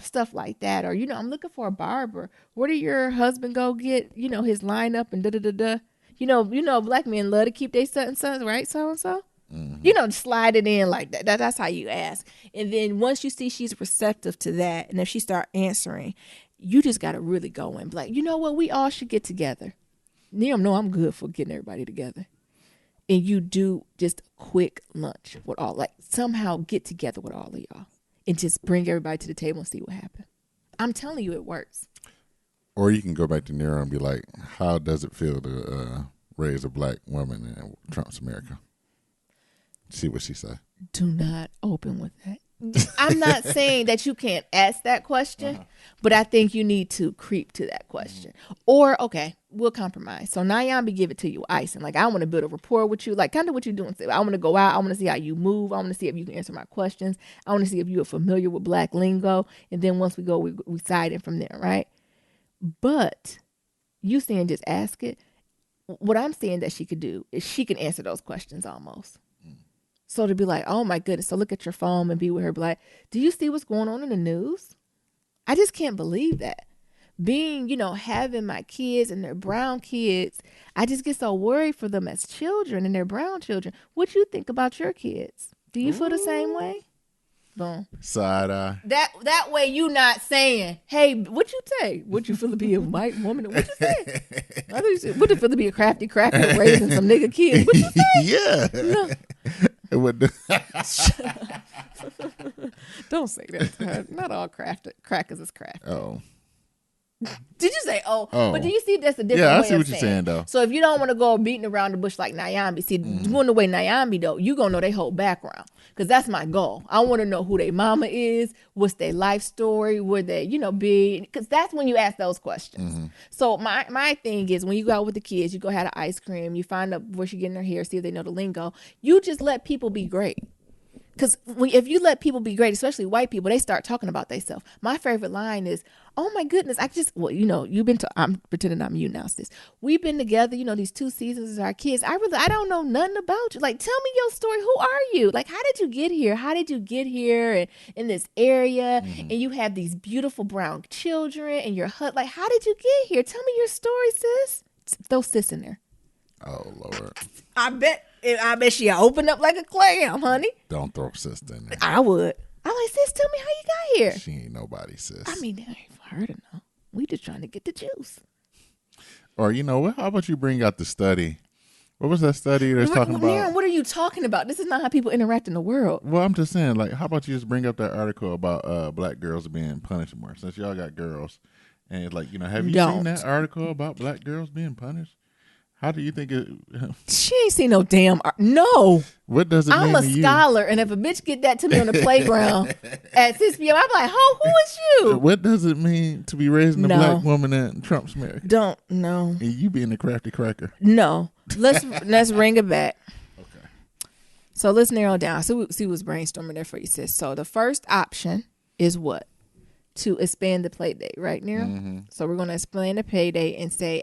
stuff like that. Or I'm looking for a barber. Where did your husband go get his lineup and da da da da? Black men love to keep their sons, right? So and so. Slide it in like that. That's how you ask. And then once you see she's receptive to that, and if she start answering, you just got to really go in. Like, you know what? We all should get together. Neil, I'm good for getting everybody together. And you do just a quick lunch with all, like somehow get together with all of y'all and just bring everybody to the table and see what happens. I'm telling you, it works. Or you can go back to Nero and be like, how does it feel to raise a black woman in Trump's America? See what she say. Do not open with that. I'm not saying that you can't ask that question, but I think you need to creep to that question. Or, okay, we'll compromise. So Nyambi give it to you icing. Like, I want to build a rapport with you, like kind of what you're doing. I want to go out. I want to see how you move. I want to see if you can answer my questions. I want to see if you are familiar with black lingo. And then once we go, we side in from there, right? But you saying just ask it. What I'm saying that she could do is she can answer those questions almost. So to be like, oh my goodness, so look at your phone and be with her, be like, do you see what's going on in the news? I just can't believe that. Being, having my kids and their brown kids, I just get so worried for them as children and their brown children. What you think about your kids? Do you feel the same way? Boom. Side eye. That way you not saying, hey, what you say? What you feel to be a white woman? What you say? I think you said, what you feel to be a crafty cracker raising some nigga kids? What you say? Yeah. No. It would. Don't say that to her. Not all crackers is crafty. Oh. Did you say But do you see that's a different way I of see what you're saying though. So if you don't want to go beating around the bush like Nyambi, see, going the way Nyambi though, you gonna know their whole background. Because that's my goal. I want to know who their mama is, what's their life story, where they, be. Because that's when you ask those questions. So my thing is when you go out with the kids, you go have an ice cream, you find out where she getting her hair, see if they know the lingo. You just let people be great. Because if you let people be great, especially white people, they start talking about themselves. My favorite line is, oh my goodness, I'm pretending I'm you now, sis. We've been together, these 2 seasons as our kids. I don't know nothing about you. Like, tell me your story. Who are you? Like, how did you get here? How did you get here and in this area? And you have these beautiful brown children and your hut. Like, how did you get here? Tell me your story, sis. Throw sis in there. Oh, Lord. I bet she opened up like a clam, honey. Don't throw sister in there. I would. I'm like, sis, tell me how you got here. She ain't nobody, sis. I mean, I ain't heard it now. We just trying to get the juice. Or, what? How about you bring out the study? What was that study that's talking about? Miriam, what are you talking about? This is not how people interact in the world. Well, I'm just saying, like, how about you just bring up that article about black girls being punished more? Since y'all got girls. And it's like, have you seen that article about black girls being punished? How do you think it? She ain't seen no damn no. What does it mean I'm a scholar, and if a bitch get that to me on the playground at 6 p.m., I'm like, who is you? What does it mean to be raising a black woman in Trump's America? Don't know. And you being a crafty cracker? No. Let's bring it back. Okay. So let's narrow down. So see what's brainstorming there for you, sis. So the first option is what? To expand the play date, right, Nero? So we're going to expand the play date and say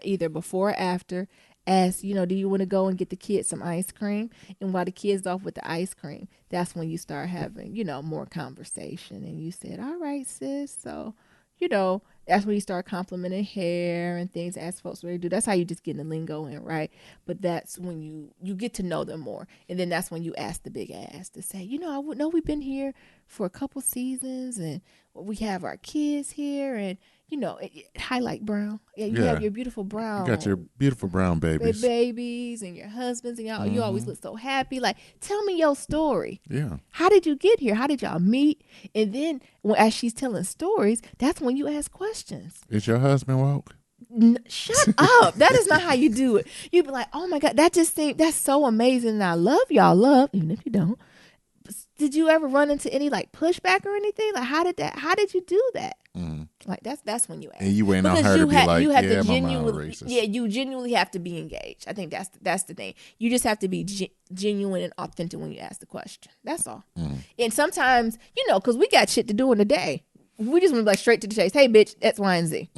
either before or after, ask, do you want to go and get the kids some ice cream? And while the kids off with the ice cream, that's when you start having, more conversation. And you said, all right, sis. So, that's when you start complimenting hair and things, ask folks what they do. That's how you just get the lingo in, right? But that's when you get to know them more. And then that's when you ask the big ass to say, I would know we've been here for a couple seasons and we have our kids here and, highlight brown. Yeah, you have your beautiful brown. You got your beautiful brown babies. Babies and your husbands and y'all. You always look so happy. Like, tell me your story. Yeah. How did you get here? How did y'all meet? And then as she's telling stories, that's when you ask questions. Is your husband woke? Shut up. That is not how you do it. You'd be like, oh my God, that's so amazing. And I love y'all love, even if you don't. Did you ever run into any like pushback or anything? Like how did you do that? Like that's when you ask. And you waiting on her to be like, yeah, my mom racist. Yeah, you genuinely have to be engaged. I think that's the thing. You just have to be genuine and authentic when you ask the question. That's all. And sometimes, because we got shit to do in the day. We just want to be like straight to the chase. Hey, bitch, X, Y, and Z.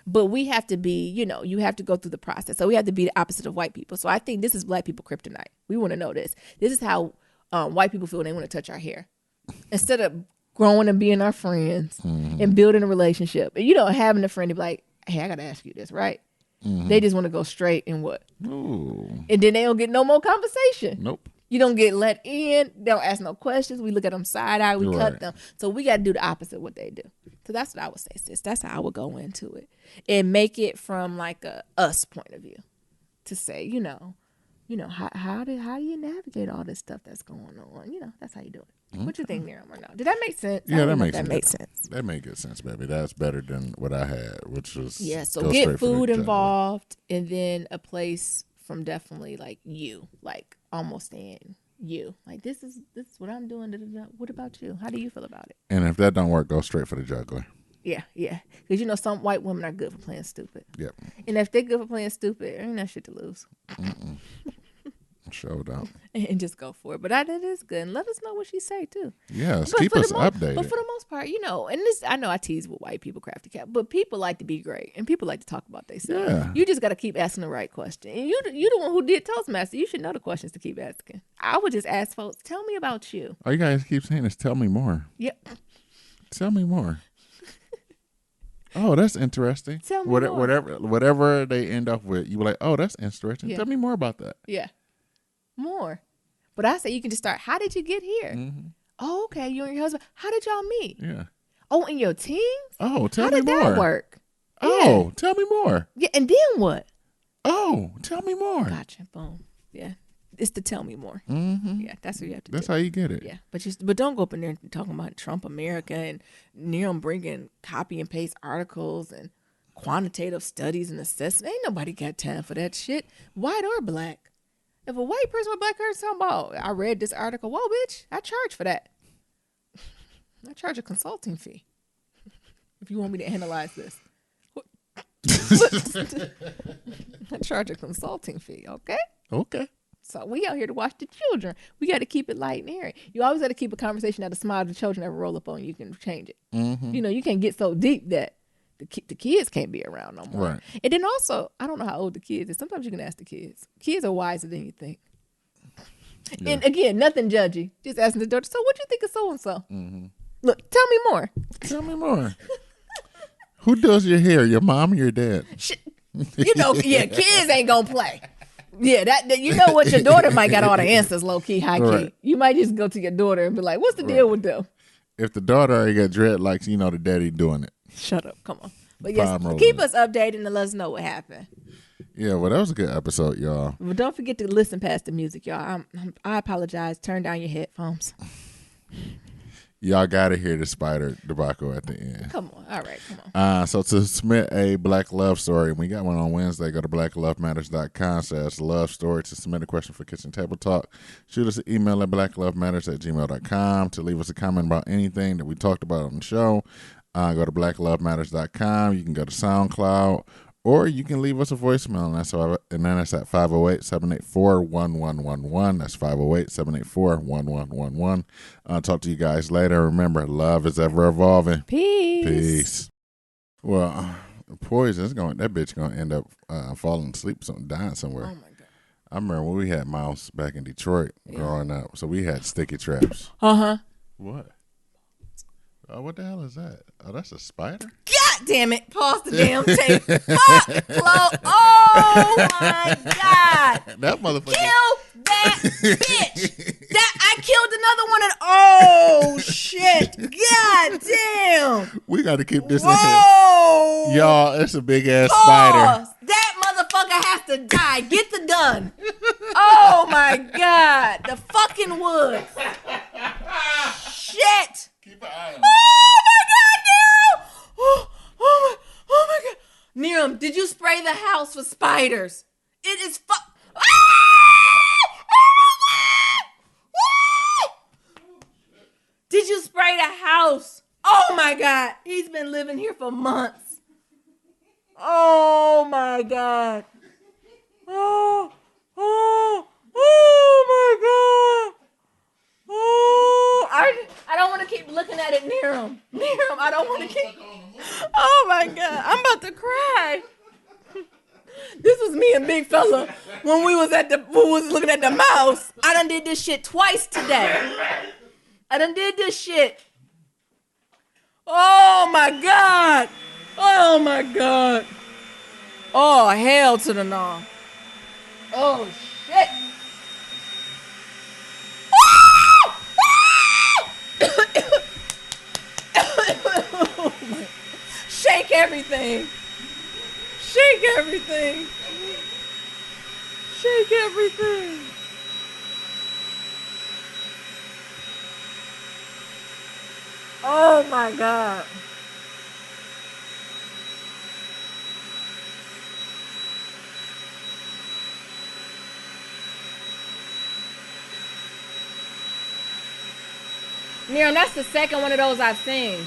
But we have to be, you have to go through the process. So we have to be the opposite of white people. So I think this is black people kryptonite. We want to know this. This is how white people feel when they want to touch our hair. Instead of growing and being our friends and building a relationship. And, having a friend to be like, hey, I got to ask you this, right? They just want to go straight and what? Ooh. And then they don't get no more conversation. Nope. You don't get let in. They don't ask no questions. We look at them side eye. We cut them. So we got to do the opposite of what they do. So that's what I would say, sis. That's how I would go into it. And make it from like a us point of view. To say, how do you navigate all this stuff that's going on? That's how you do it. What you think, Miriam, or no? Did that make sense? Yeah, that makes sense. That made good sense, baby. That's better than what I had, which was so get food involved, and then a place from definitely like you, like almost in you, like this is what I'm doing. What about you? How do you feel about it? And if that don't work, go straight for the juggler. Yeah, because some white women are good for playing stupid. Yep. And if they're good for playing stupid, ain't no shit to lose. Show down. And just go for it. But that is good. And let us know what she say too. Yes, keep us updated. But for the most part, and this, I know I tease with white people, crafty cat, but people like to be great and people like to talk about themselves. Yeah. You just got to keep asking the right question. And you the one who did Toastmaster. You should know the questions to keep asking. I would just ask folks, tell me about you. All you guys keep saying is tell me more. Yep. Tell me more. Oh, that's interesting. Tell me more. Whatever they end up with, you were like, oh, that's interesting. Yeah. Tell me more about that. Yeah. More. But I say you can just start, how did you get here? Oh, okay. You and your husband. How did y'all meet? Yeah. Oh, in your teens? Oh, tell me more. How did that work? Oh, yeah. Tell me more. Yeah, and then what? Oh, tell me more. Gotcha. Boom. Yeah. It's to tell me more. Yeah, that's what you have to do. That's how you get it. Yeah, but don't go up in there talking about Trump America and bringing copy and paste articles and quantitative studies and assessment. Ain't nobody got time for that shit, white or black. If a white person with black hair is talking about, I read this article, whoa, bitch, I charge for that. I charge a consulting fee if you want me to analyze this. I charge a consulting fee, okay? Okay. So we out here to watch the children. We got to keep it light and airy. You always got to keep a conversation that a smile the children ever roll up on. You can change it. You can't get so deep that the kids can't be around no more. Right. And then also, I don't know how old the kids is. Sometimes you can ask the kids. Kids are wiser than you think. Yeah. And again, nothing judgy. Just asking the daughter, so what you think of so-and-so? Look, tell me more. Tell me more. Who does your hair, your mom or your dad? Kids ain't going to play. Yeah, that you know what, your daughter might got all the answers, low key, high key. Right. You might just go to your daughter and be like, "What's the deal with them?" If the daughter already got dreadlocks, the daddy doing it. Shut up, come on. But yes, keep us updated and let us know what happened. Yeah, well, that was a good episode, y'all. But don't forget to listen past the music, y'all. I apologize. Turn down your headphones. Y'all gotta hear the spider debacle at the end. Come on. All right, come on. So to submit a Black Love Story, we got one on Wednesday. Go to blacklovematters.com/love story to submit a question for Kitchen Table Talk. Shoot us an email at blacklovematters@gmail.com to leave us a comment about anything that we talked about on the show. Go to blacklovematters.com. You can go to SoundCloud, or you can leave us a voicemail, and that's at 508-784-1111. That's 508-784-1111. I'll talk to you guys later. Remember, love is ever evolving. Peace. Well, poison is that bitch gonna end up falling asleep, dying somewhere. Oh my God. I remember when we had mouse back in Detroit growing up, so we had sticky traps. What? What the hell is that? Oh, that's a spider? God damn it. Pause the damn tape. Fuck, Flo. Oh, my God. That motherfucker. Kill that bitch. I killed another one. Oh, shit. God damn. We got to keep this in here. Y'all, it's a big-ass spider. That motherfucker has to die. Get the gun. Oh, my God. The fucking woods. Shit. Keep an eye on it. Oh my God, no! Oh my God! Miriam, did you spray the house for spiders? It is Did you spray the house? Oh my God. He's been living here for months. Oh my God. Oh my God. Oh, I don't want to keep looking at it near him. I don't want to keep. Oh my God. I'm about to cry. This was me and Big Fella when we was looking at the mouse. I done did this shit twice today. I done did this shit. Oh my God. Oh my God. Oh, hell to the no. Oh shit. Shake everything. Shake everything. Shake everything. Oh my God. Miriam, that's the second one of those I've seen.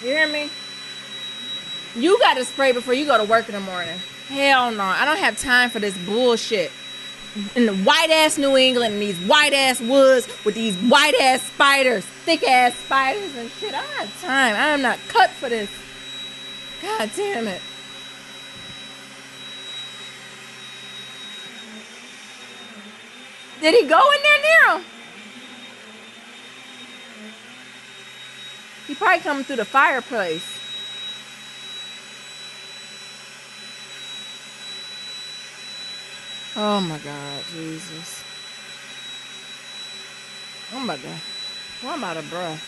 You hear me? You got to spray before you go to work in the morning. Hell no. I don't have time for this bullshit. In the white ass New England and these white ass woods with these white ass spiders, thick ass spiders and shit. I don't have time. I am not cut for this. God damn it. Did he go in there near him? He probably coming through the fireplace. Oh my God, Jesus. Oh my God. Well, I'm out of breath.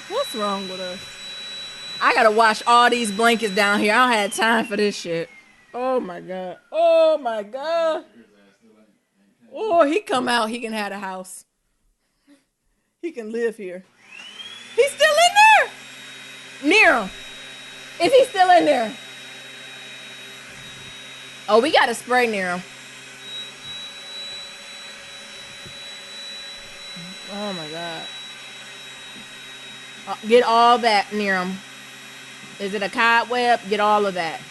What's wrong with us? I gotta wash all these blankets down here. I don't have time for this shit. Oh my God. Oh my God. Oh, he come out. He can have a house. He can live here. He's still in there. Nero. Is he still in there? Oh, we gotta spray Nero. Oh my God. Get all that near him. Is it a cobweb? Get all of that.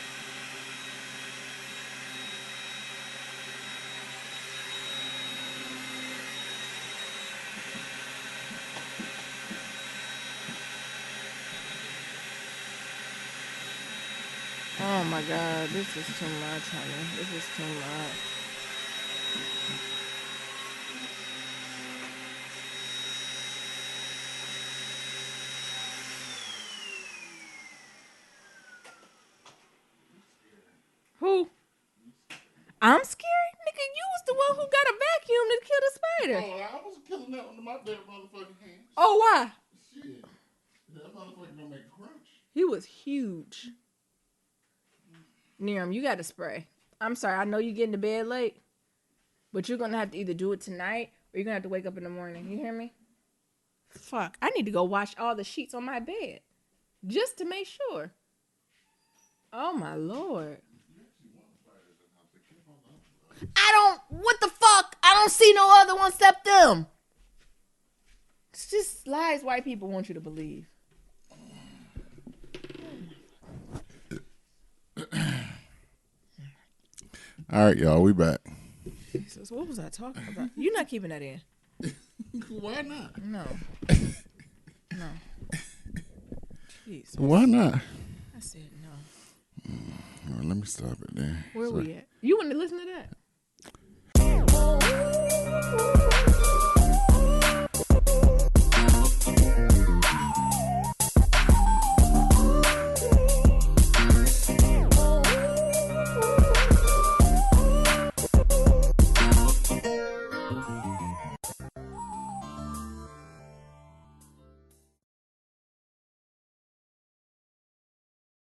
Oh my God, this is too much, honey. This is too much. Who? I'm scared? Nigga, you was the one who got a vacuum to kill the spider. Oh, I was killing that one in my bare motherfucking hands. Oh, why? Shit. That motherfucker gonna make a crunch. He was huge. Niram, you got to spray. I'm sorry, I know you're getting to bed late, but you're going to have to either do it tonight or you're going to have to wake up in the morning. You hear me? Fuck, I need to go wash all the sheets on my bed just to make sure. Oh, my Lord. What the fuck? I don't see no other one except them. It's just lies white people want you to believe. All right, y'all, we back. Jesus, what was I talking about? You're not keeping that in. Why not? No. No. Jesus. Why not? I said no. Well, let me stop it there. Where we at? You want to listen to that?